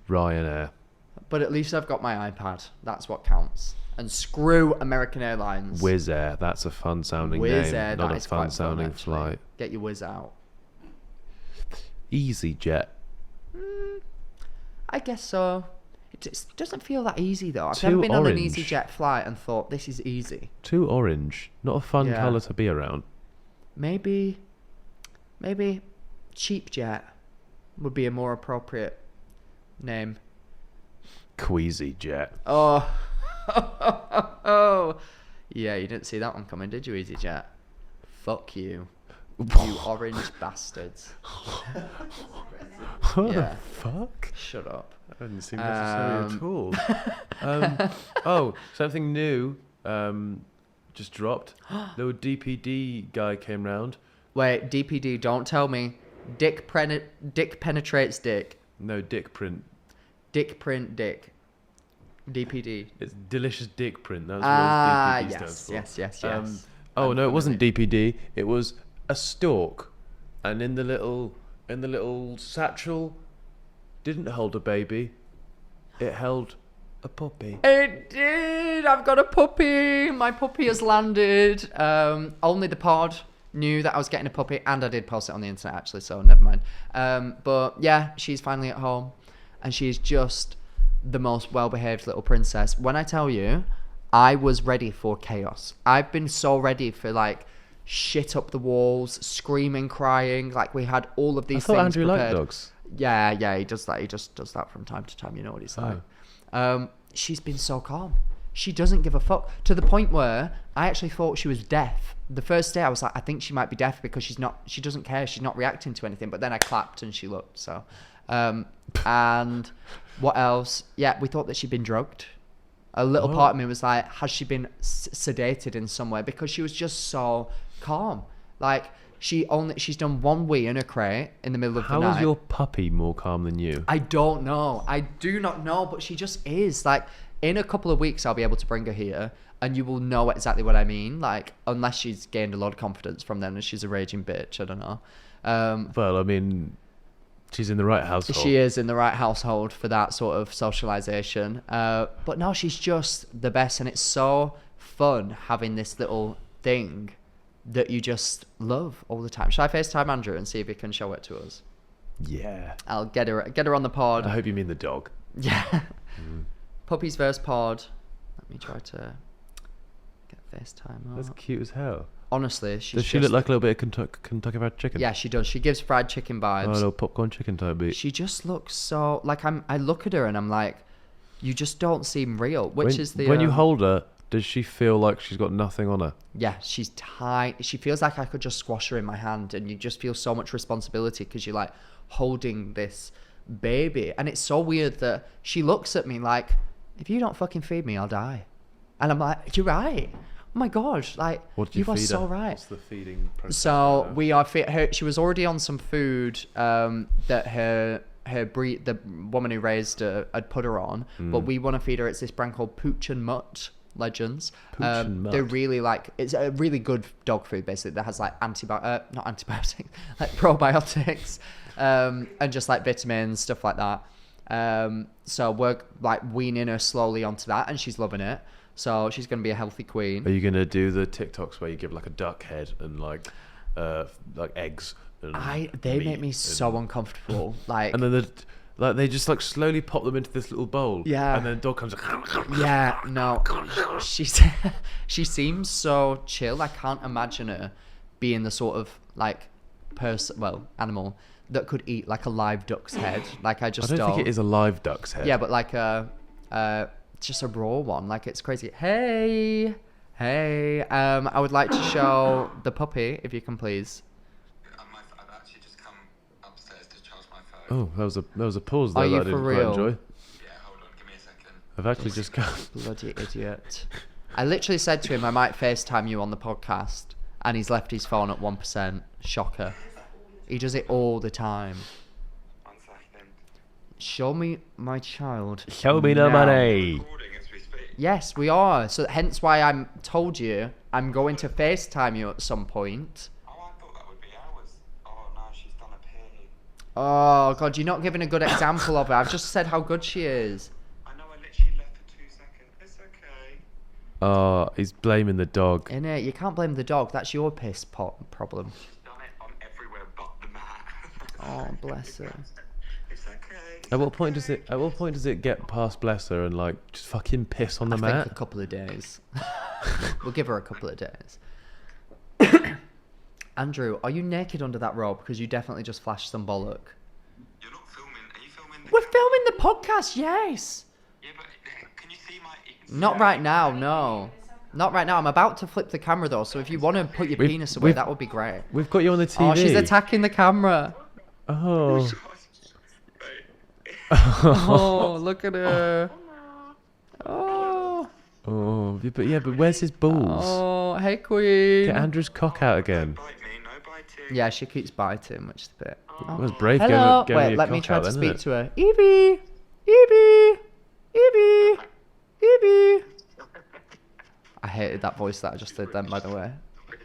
Ryanair. But at least I've got my iPad. That's what counts. And screw American Airlines. Wizz Air. That's a fun sounding Wizz name. Air, Not that a is quite fun sounding actually. flight. Get your whiz out. EasyJet. I guess so. It just doesn't feel that easy though. I've Too never been on an orange. EasyJet flight and thought this is easy. Too orange. Not a fun Yeah. colour to be around. Maybe Cheap Jet would be a more appropriate name. Queasy Jet. Oh. Oh. Yeah, you didn't see that one coming, did you, EasyJet? Fuck you. You orange bastards. What Yeah. the fuck? Shut up. That didn't seem necessary at all. Something new just dropped. The DPD guy came round. Wait, DPD, don't tell me. Dick penetrates dick. No, dick print. Dick print dick. DPD. It's delicious dick print. That's Ah, what DPD stands for. yes. Oh no, it wasn't DPD. It was a stork, and in the little satchel, didn't hold a baby. It held a puppy. It did. I've got a puppy. My puppy has landed. Only the pod knew that I was getting a puppy, and I did post it on the internet actually, so never mind. But yeah, she's finally at home, and she's just the most well-behaved little princess. When I tell you, I was ready for chaos. I've been so ready for like shit up the walls, screaming, crying. Like we had all of these things Andrew prepared. liked dogs. Yeah, he does that. He just does that from time to time. You know what he's like. She's been so calm. She doesn't give a fuck, to the point where I actually thought she was deaf. The first day I was like, I think she might be deaf because she doesn't care. She's not reacting to anything. But then I clapped and she looked. So, and what else? Yeah, we thought that she'd been drugged. A little part of me was like, has she been sedated in some way? Because she was just so calm. Like she's done one wee in her crate in the middle of the night. How is your puppy more calm than you? I don't know. I do not know, but she just is. Like, in a couple of weeks, I'll be able to bring her here, and you will know exactly what I mean. Like, unless she's gained a lot of confidence from them and she's a raging bitch. I don't know. Well, I mean, she's in the right household. She is in the right household for that sort of socialization. But no, she's just the best, and it's so fun having this little thing that you just love all the time. Shall I FaceTime Andrew and see if he can show it to us? Yeah. I'll get her on the pod. I hope you mean the dog. Yeah. Puppies versus pod. Let me try to get FaceTime. That's cute as hell. Honestly, Does she look like a little bit of Kentucky Fried Chicken? Yeah, she does. She gives fried chicken vibes. Oh, a little popcorn chicken type beat. She just looks so like I look at her and I'm like, you just don't seem real. When you hold her, does she feel like she's got nothing on her? Yeah, she's tight. She feels like I could just squash her in my hand, and you just feel so much responsibility because you're like holding this baby, and it's so weird that she looks at me like, if you don't fucking feed me, I'll die. And I'm like, you're right. Oh my god, like What do you are feed so her? right. What's the feeding process? So we are her. She was already on some food that the woman who raised her had put her on, but we want to feed her. It's this brand called Pooch and Mutt Legends. They're really like, it's a really good dog food basically that has like not antibiotics, like probiotics, and just like vitamins, stuff like that. So we're like weaning her slowly onto that, and she's loving it. So she's going to be a healthy queen. Are you going to do the TikToks where you give like a duck head and like eggs? And They meat make me so uncomfortable. Like, and then they just like slowly pop them into this little bowl. Yeah. And then the dog comes. yeah, no, she seems so chill. I can't imagine her being the sort of like animal that could eat like a live duck's head. Like I don't think it is a live duck's head. Yeah, but like just a raw one. Like it's crazy. Hey, I would like to show the puppy if you can please. I've actually just come upstairs to charge my phone. Oh, that was a pause there Are that you I didn't for quite real? enjoy. Yeah, hold on, give me a second. I've actually just come. Bloody idiot. I literally said to him I might FaceTime you on the podcast, and he's left his phone at 1%. Shocker. He does it all the time. 1 second. Show me my child. Show me the now. money. Recording as we speak. Yes, we are. So hence why I'm told you I'm going to FaceTime you at some point. Oh, I thought that would be hours. Oh, no, she's done a pee. Oh god, you're not giving a good example of it. I've just said how good she is. I know, I literally left for 2 seconds. It's okay. Oh, he's blaming the dog. Innit? You can't blame the dog. That's your piss pot problem. She's done it on everywhere but the mat. Oh, bless her. It's okay. At what point does it get past bless her and like just fucking piss on the I mat? think a couple of days. We'll give her a couple of days. Andrew, are you naked under that robe? Because you definitely just flashed some bollock. You're not filming. Are you filming? We're filming the podcast, yes. Yeah, but can you see my... You can see Not my- right now, no. Not right now. I'm about to flip the camera though, so if you want to put your penis away, that would be great. We've got you on the TV. Oh, she's attacking the camera. Oh. Oh, look at her. Oh. Oh, but where's his balls? Oh, hey queen. Get Andrew's cock out again. Bite me, no biting. Yeah, she keeps biting, which is a bit. That was brave. Hello. Getting Wait, your let me cock try out to then, speak isn't to her. Evie. Evie, Evie, Evie. I hated that voice that I just did then, by the way.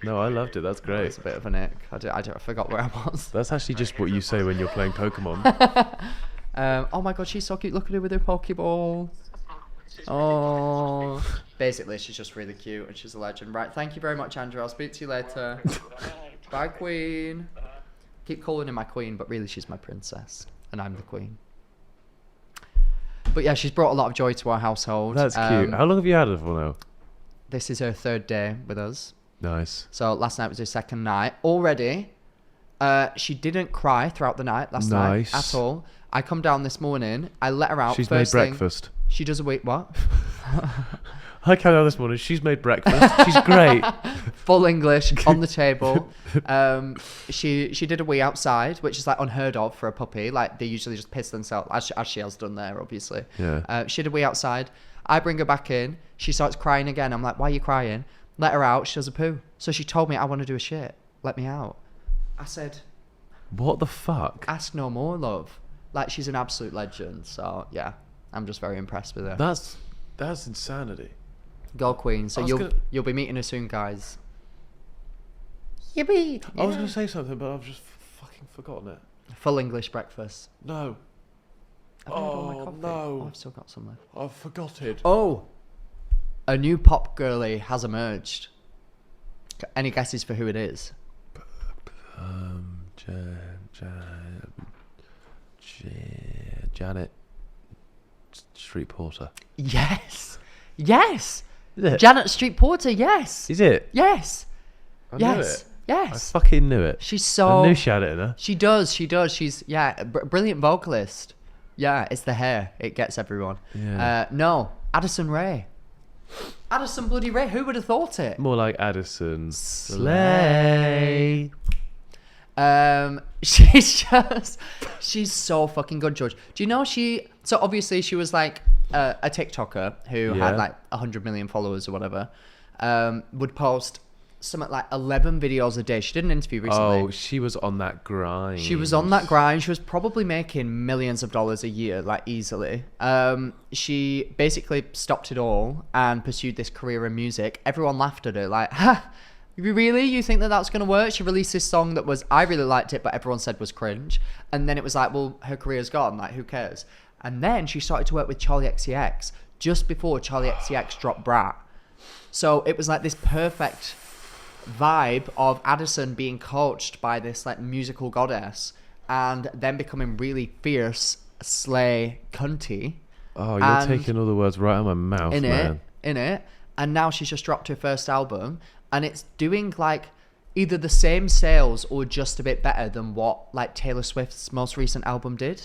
No, I loved it. That's great. It's a bit of an ick. I forgot where I was. That's actually just what you say when you're playing Pokemon. Oh my god, she's so cute. Look at her with her Pokeball. Oh. Basically, she's just really cute and she's a legend. Right, thank you very much, Andrew. I'll speak to you later. Bye, Queen. Keep calling her my queen, but really she's my princess. And I'm the queen. But yeah, she's brought a lot of joy to our household. That's cute. How long have you had her for now? This is her 3rd day with us. Nice. So last night was her 2nd night. Already, she didn't cry throughout the night last night at all. I come down this morning. I let her out. She's first made thing, breakfast. She does a week. What? I came down this morning. She's made breakfast. She's great. Full English on the table. She did a wee outside, which is like unheard of for a puppy. Like they usually just piss themselves, as she has done there, obviously. Yeah. She did a wee outside. I bring her back in. She starts crying again. I'm like, why are you crying? Let her out. She does a poo. So she told me, I want to do a shit. Let me out. I said, What the fuck? ask no more, love. Like she's an absolute legend. So yeah, I'm just very impressed with her. That's insanity. Go Queen. So you'll be meeting her soon, guys. Yippee! I was going to say something, but I've just fucking forgotten it. Full English breakfast. No. Have I had all my coffee? no. Oh, I've still got some left. I forgot it. Oh, a new pop girly has emerged. Any guesses for who it is? Janet Street Porter. Yes, yes. Is it? Janet Street Porter. Yes, Is it? yes, I knew yes, it. I yes. fucking knew it. She's I so. knew she had it in her. She does. She does. She's brilliant vocalist. Yeah, it's the hair. It gets everyone. Yeah. No, Addison Rae. Addison bloody Rae. Who would have thought it? More like Addison Slay. She's so fucking good, George. Do you know so obviously she was like a TikToker who had Yeah. like 100 million followers or whatever, would post something like 11 videos a day. She did an interview recently. Oh, she was on that grind. She was on that grind. She was probably making millions of dollars a year, like easily. She basically stopped it all and pursued this career in music. Everyone laughed at her, like, ha, really? You think that that's going to work? She released this song that I really liked it, but everyone said was cringe. And then it was like, well, her career's gone. Like, who cares? And then she started to work with Charlie XCX just before Charlie XCX dropped Brat. So it was like this perfect vibe of Addison being coached by this like musical goddess and then becoming really fierce, slay, cunty. Oh, you're and taking all the words right out of my mouth, man. In it. And now she's just dropped her first album and it's doing like either the same sales or just a bit better than what like Taylor Swift's most recent album did,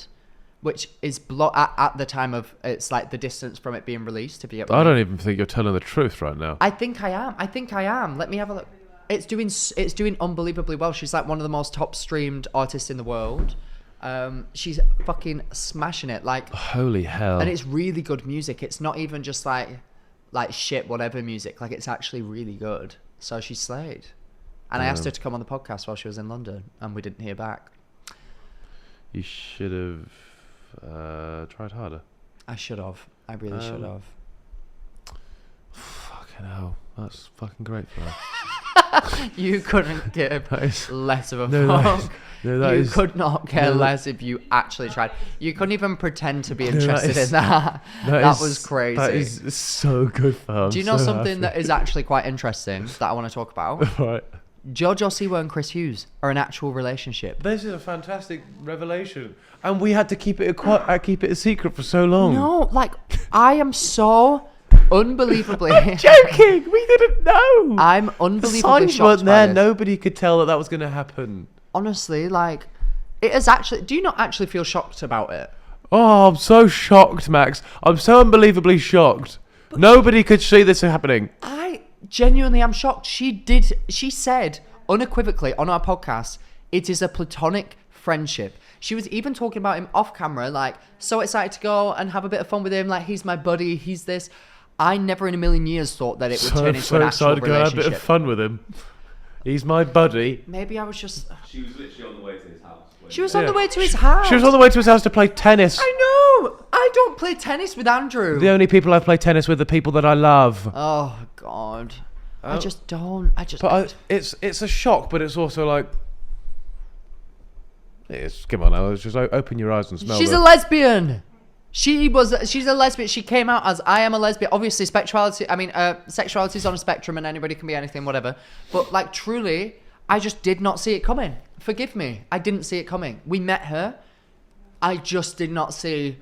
which is at the time of it's like the distance from it being released. If you get what I I mean. don't even think you're telling the truth right now. I think I am. Let me have a look. It's doing unbelievably well. She's like one of the most top streamed artists in the world. She's fucking smashing it. Like, Holy hell. and it's really good music. It's not even just like shit whatever music. Like it's actually really good. So she slayed. And I asked her to come on the podcast while she was in London, and we didn't hear back. You should have tried harder. I should have. I really should have. Fucking hell. That's fucking great for her. You couldn't give That is- less of a No, that fuck. is- no, that You is- could not care no, that- less if you actually tried. You couldn't even pretend to be that interested is- in that. That was crazy. That is so good for her. Do you know something that is actually quite interesting that I want to talk about? Right. Jojo Siwa and Chris Hughes are an actual relationship. This is a fantastic revelation. And we had to keep it a secret for so long. No, like, I am so unbelievably... Joking! We didn't know! I'm The unbelievably signs shocked weren't by there. this. Nobody could tell that was going to happen. Honestly, like, it is actually... Do you not actually feel shocked about it? Oh, I'm so shocked, Max. I'm so unbelievably shocked. Nobody could see this happening. I genuinely am shocked. She said unequivocally on our podcast, it is a platonic friendship. She was even talking about him off camera, like, so excited to go and have a bit of fun with him, like, he's my buddy, he's this. I never in a million years thought that it would turn into an actual excited to go have a relationship. bit of fun with him. He's my buddy. Maybe I was just... She was literally on the way to his house She was on the way to his house. She was on the way to his house to play tennis. I know. I don't play tennis with Andrew. The only people I play tennis with are people that I love. Oh God. I Oh. just don't. It's a shock, but it's also like, come on now, just open your eyes and smell. She's a lesbian. She's a lesbian. She came out as I am a lesbian. Obviously, sexuality is on a spectrum and anybody can be anything, whatever. But like, truly, I just did not see it coming. Forgive me. I didn't see it coming. We met her. I just did not see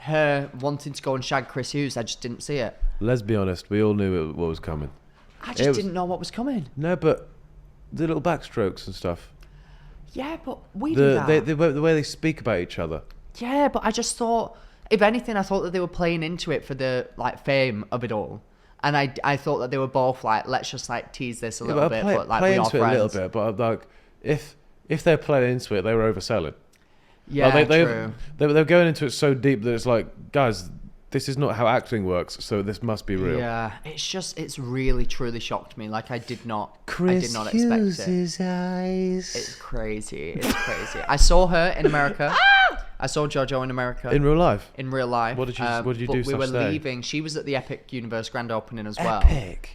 her wanting to go and shag Chris Hughes. I just didn't see it. Let's be honest, we all knew what was coming. I just didn't know what was coming. No, but the little backstrokes and stuff. Yeah, but we do that. The way they speak about each other. Yeah, but I just thought, if anything, I thought that they were playing into it for the like fame of it all, and I thought that they were both like, let's just like tease this a little bit, but like play we are into friends. it a little bit. But like, if they're playing into it, they were overselling. Yeah, like, true. They were going into it so deep that it's like, guys, this is not how acting works, so this must be real. Yeah, it's really truly shocked me. Like I did not expect it. Hughes' eyes. It's crazy. It's crazy. I saw her in America. I saw JoJo in America. In real life. In real life. What did you but do? We were such day? leaving. She was at the Epic Universe grand opening as well.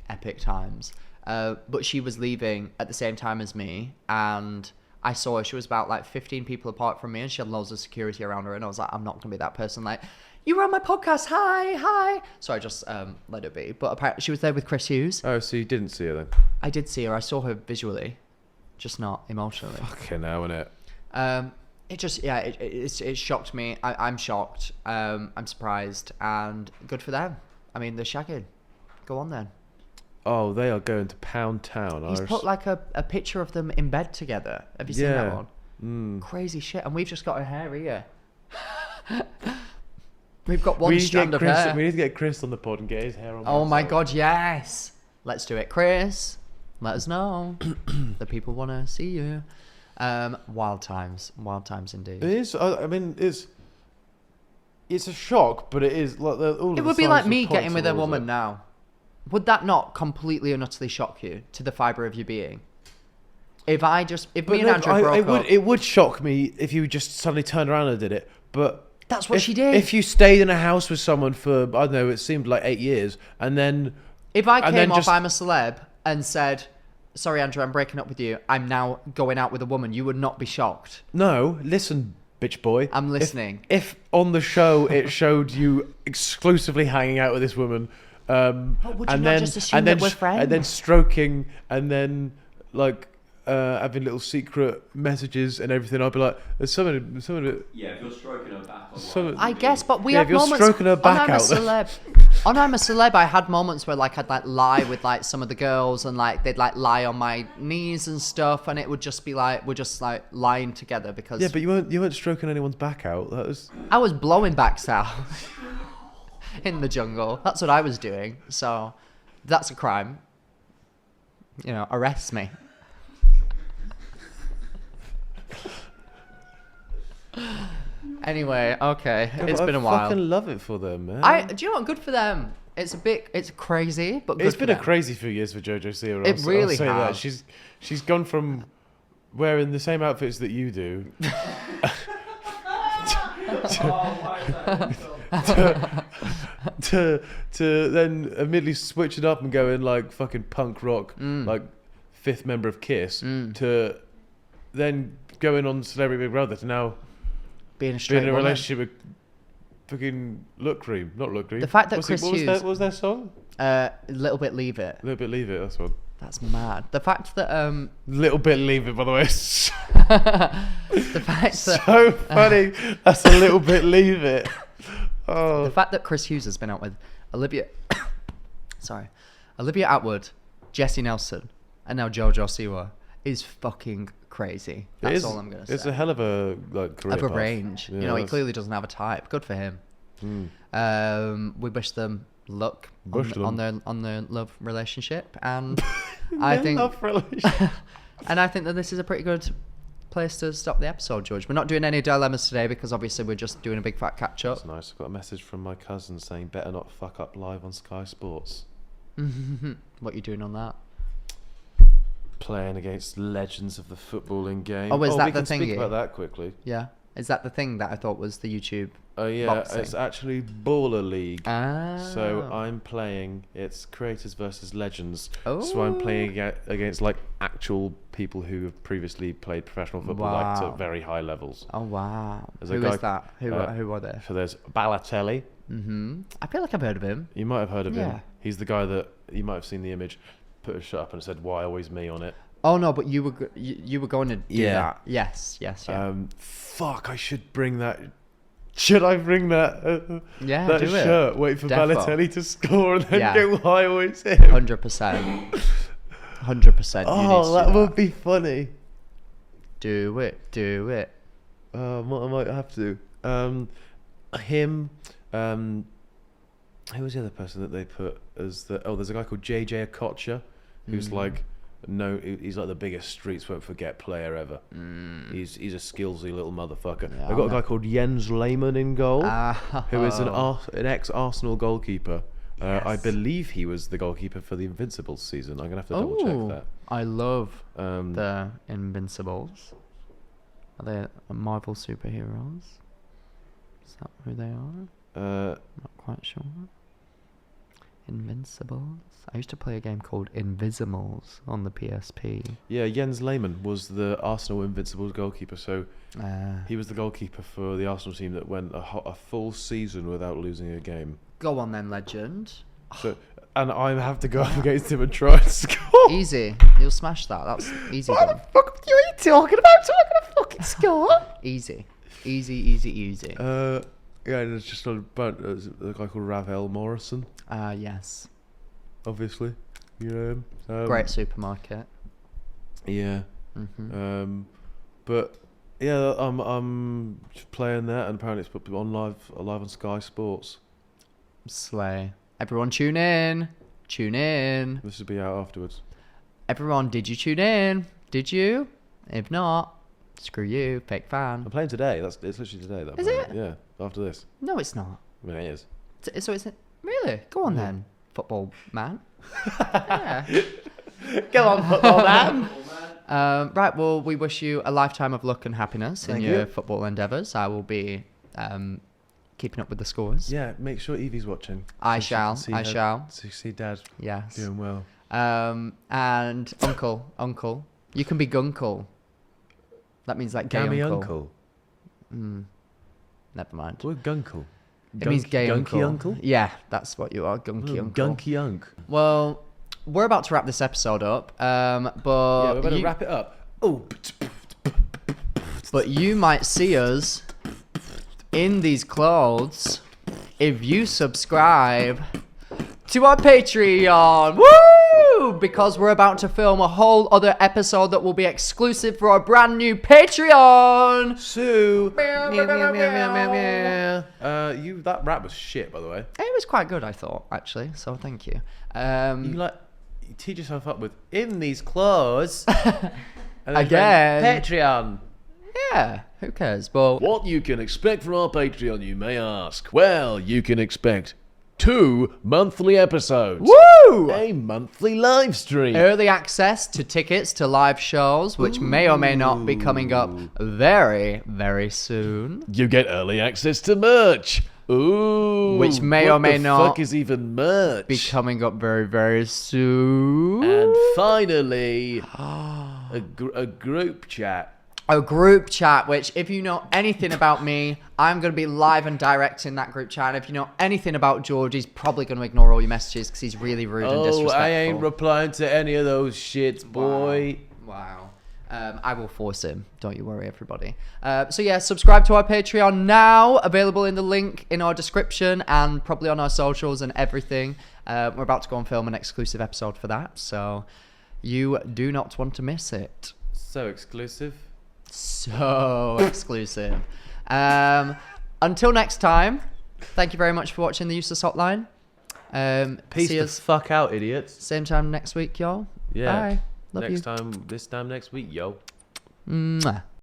Epic times. But she was leaving at the same time as me, and I saw her. She was about like 15 people apart from me, and she had loads of security around her. And I was like, I'm not gonna be that person. Like, you were on my podcast. Hi. So I just let her be. But apparently, she was there with Chris Hughes. Oh, so you didn't see her then? I did see her. I saw her visually, just not emotionally. Fucking hell, innit? It just, yeah, it shocked me. I'm shocked. I'm surprised, and good for them. I mean, they're shagging. Go on then. Oh, they are going to Pound Town. He's put like a picture of them in bed together. Have you seen that Yeah. one? Crazy shit. And we've just got her hair here. We've got one strand of hair. We need to get Chris on the pod and get his hair on. Oh my God, yes. Let's do it. Chris, let us know. The people want to see you. Wild times indeed. It is. I mean, it's a shock, but it is like all. It would be like me getting with a woman now. Would that not completely and utterly shock you to the fibre of your being? If me and Andrew broke up, it would shock me if you just suddenly turned around and did it. But that's what she did. If you stayed in a house with someone for, I don't know, it seemed like 8 years, and then if I came off I'm a celeb and said, sorry Andrew, I'm breaking up with you, I'm now going out with a woman, you would not be shocked. No, listen, bitch boy. I'm listening. If on the show it showed you exclusively hanging out with this woman, but would you not just assume that we're friends? And then stroking, and then like having little secret messages and everything, I'd be like, there's something. Yeah, if you're stroking her back. I guess, but we Yeah, have if you're moments. stroking her back out there. On I'm a Celeb, I had moments where like I'd like lie with like some of the girls, and like they'd like lie on my knees and stuff, and it would just be like we're just like lying together because. Yeah, but you weren't stroking anyone's back out. That was. I was blowing backs out in the jungle. That's what I was doing. So that's a crime. You know, arrest me. Anyway, okay, Yeah, it's but been I a while. fucking love it for them, man. Do you know what? Good for them. It's crazy, but good It's for been a them. crazy few years for JoJo Siwa. It really I'll say that. has. She's gone from wearing the same outfits that you do to then immediately switching up and going like fucking punk rock, like fifth member of Kiss, to then going on Celebrity Big Brother to now being a straight being in a woman. relationship with fucking Look Cream, not Look Cream. The fact that What was their song? Little bit leave it. Little Bit Leave It, that's one. That's mad. The fact that Little Bit Leave It, by the way. the fact that So funny. That's a Little Bit Leave It. Oh. the fact that Chris Hughes has been out with Olivia Atwood, Jessie Nelson, and now JoJo Siwa is fucking crazy. That's all I'm gonna say. It's a hell of a like career Of a path. range. Yeah, You know, he that's- clearly doesn't have a type. Good for him. We wish them luck on their love relationship, and I think Love relationship. and I think that this is a pretty good place to stop the episode, George. We're not doing any dilemmas today because obviously we're just doing a big fat catch up. That's nice. I got a message from my cousin saying better not fuck up live on Sky Sports. What are you doing on that? playing against legends of the footballing game. Oh, is that we the can speak thingy? about that quickly. Yeah. Is that the thing that I thought was the YouTube? Oh yeah, Boxing. it's actually Baller League. Ah. So I'm playing. It's creators versus legends. Oh. So I'm playing against like actual people who have previously played professional football, like Wow. to very high levels. Oh wow. There's a Who guy- is that? Who are they? So there's Balotelli. I feel like I've heard of him. You might have heard of Yeah. him. He's the guy that you might have seen the image. Put a shut up and said, "Why always me?" on it. Oh no, but you were going to do Yeah. that. Yes. Yeah. Fuck! I should bring that. Should I bring that? Yeah, that do it. shirt. Wait for Defo. Balotelli to score and then Yeah. go. Why always him? 100%. 100%. Oh, that would be funny. Do it. Do it. I might have to. Him. Who was the other person that they put as the? Oh, there's a guy called JJ Okocha, who's like, he's like the biggest streets won't forget player ever. He's a skillsy little motherfucker. Yeah, I've got a guy called Jens Lehmann in goal, who is an Oh. ex-Arsenal goalkeeper. I Yes. believe he was the goalkeeper for the Invincibles season. I'm gonna have to double check that. I love Um, the Invincibles. Are they Marvel superheroes? Is that who they are? Not quite sure. Invincibles. I used to play a game called Invisimals on the PSP. Yeah, Jens Lehmann was the Arsenal Invincibles goalkeeper. So Uh, he was the goalkeeper for the Arsenal team that went a full season without losing a game. Go on then, legend. So, and I have to go up against him and try and score. Easy. You'll smash that. That's easy. What the done. fuck are you talking about? So I'm gonna fucking score. Easy. Easy. Yeah, and it's just a guy called Ravel Morrison, Yes. obviously. You know him. Great supermarket. Yeah. Mm-hmm. But yeah, I'm just playing that, and apparently it's put on live on Sky Sports. Slay. Everyone tune in. Tune in. This will be out afterwards. Everyone, did you tune in? Did you? If not, screw you, fake fan. I'm playing today. It's literally today. That I'm Is playing it? Yeah. After this. No, it's not. I mean, it is. So it's really? Go on then, football man. Yeah. Go on, football man. Right, well, we wish you a lifetime of luck and happiness in Thank your you. football endeavours. I will be keeping up with the scores. Yeah, make sure Evie's watching. I so she shall, can see I shall. So you see Dad Yes. doing well. And uncle. You can be gunkle. That means like gay Gammy uncle. Never mind. What gunkle? It means gay gunky uncle. Yeah, that's what you are, gunky uncle. Gunky unk. Well, we're about to wrap this episode up, but Yeah, we better wrap it up. Oh, but you might see us in these clothes if you subscribe to our Patreon. Woo! Because we're about to film a whole other episode that will be exclusive for our brand new Patreon. Sue. That rap was shit, by the way. It was quite good, I thought, actually. So thank you. You teed yourself up with in these clothes. And then Again. Patreon. Yeah, who cares? But What you can expect from our Patreon, you may ask. Well, you can expect 2 monthly episodes. woo! A monthly live stream. Early access to tickets to live shows, which may or may not be coming up very, very soon. You get early access to merch. Ooh. Which may or may What the not fuck is even merch? Be coming up very, very soon. And finally, a group chat. A group chat, which if you know anything about me, I'm going to be live and direct in that group chat. And if you know anything about George, he's probably going to ignore all your messages because he's really rude and disrespectful. I ain't replying to any of those shits, boy. Wow. I will force him. Don't you worry, everybody. So yeah, subscribe to our Patreon now. Available in the link in our description and probably on our socials and everything. We're about to go and film an exclusive episode for that. So you do not want to miss it. So exclusive. So exclusive. Until next time, thank you very much for watching the Useless Hotline. Peace See the us fuck out, idiots. same time next week, y'all. Yeah. Bye. Love Next you. time, this time next week, yo. Mwah.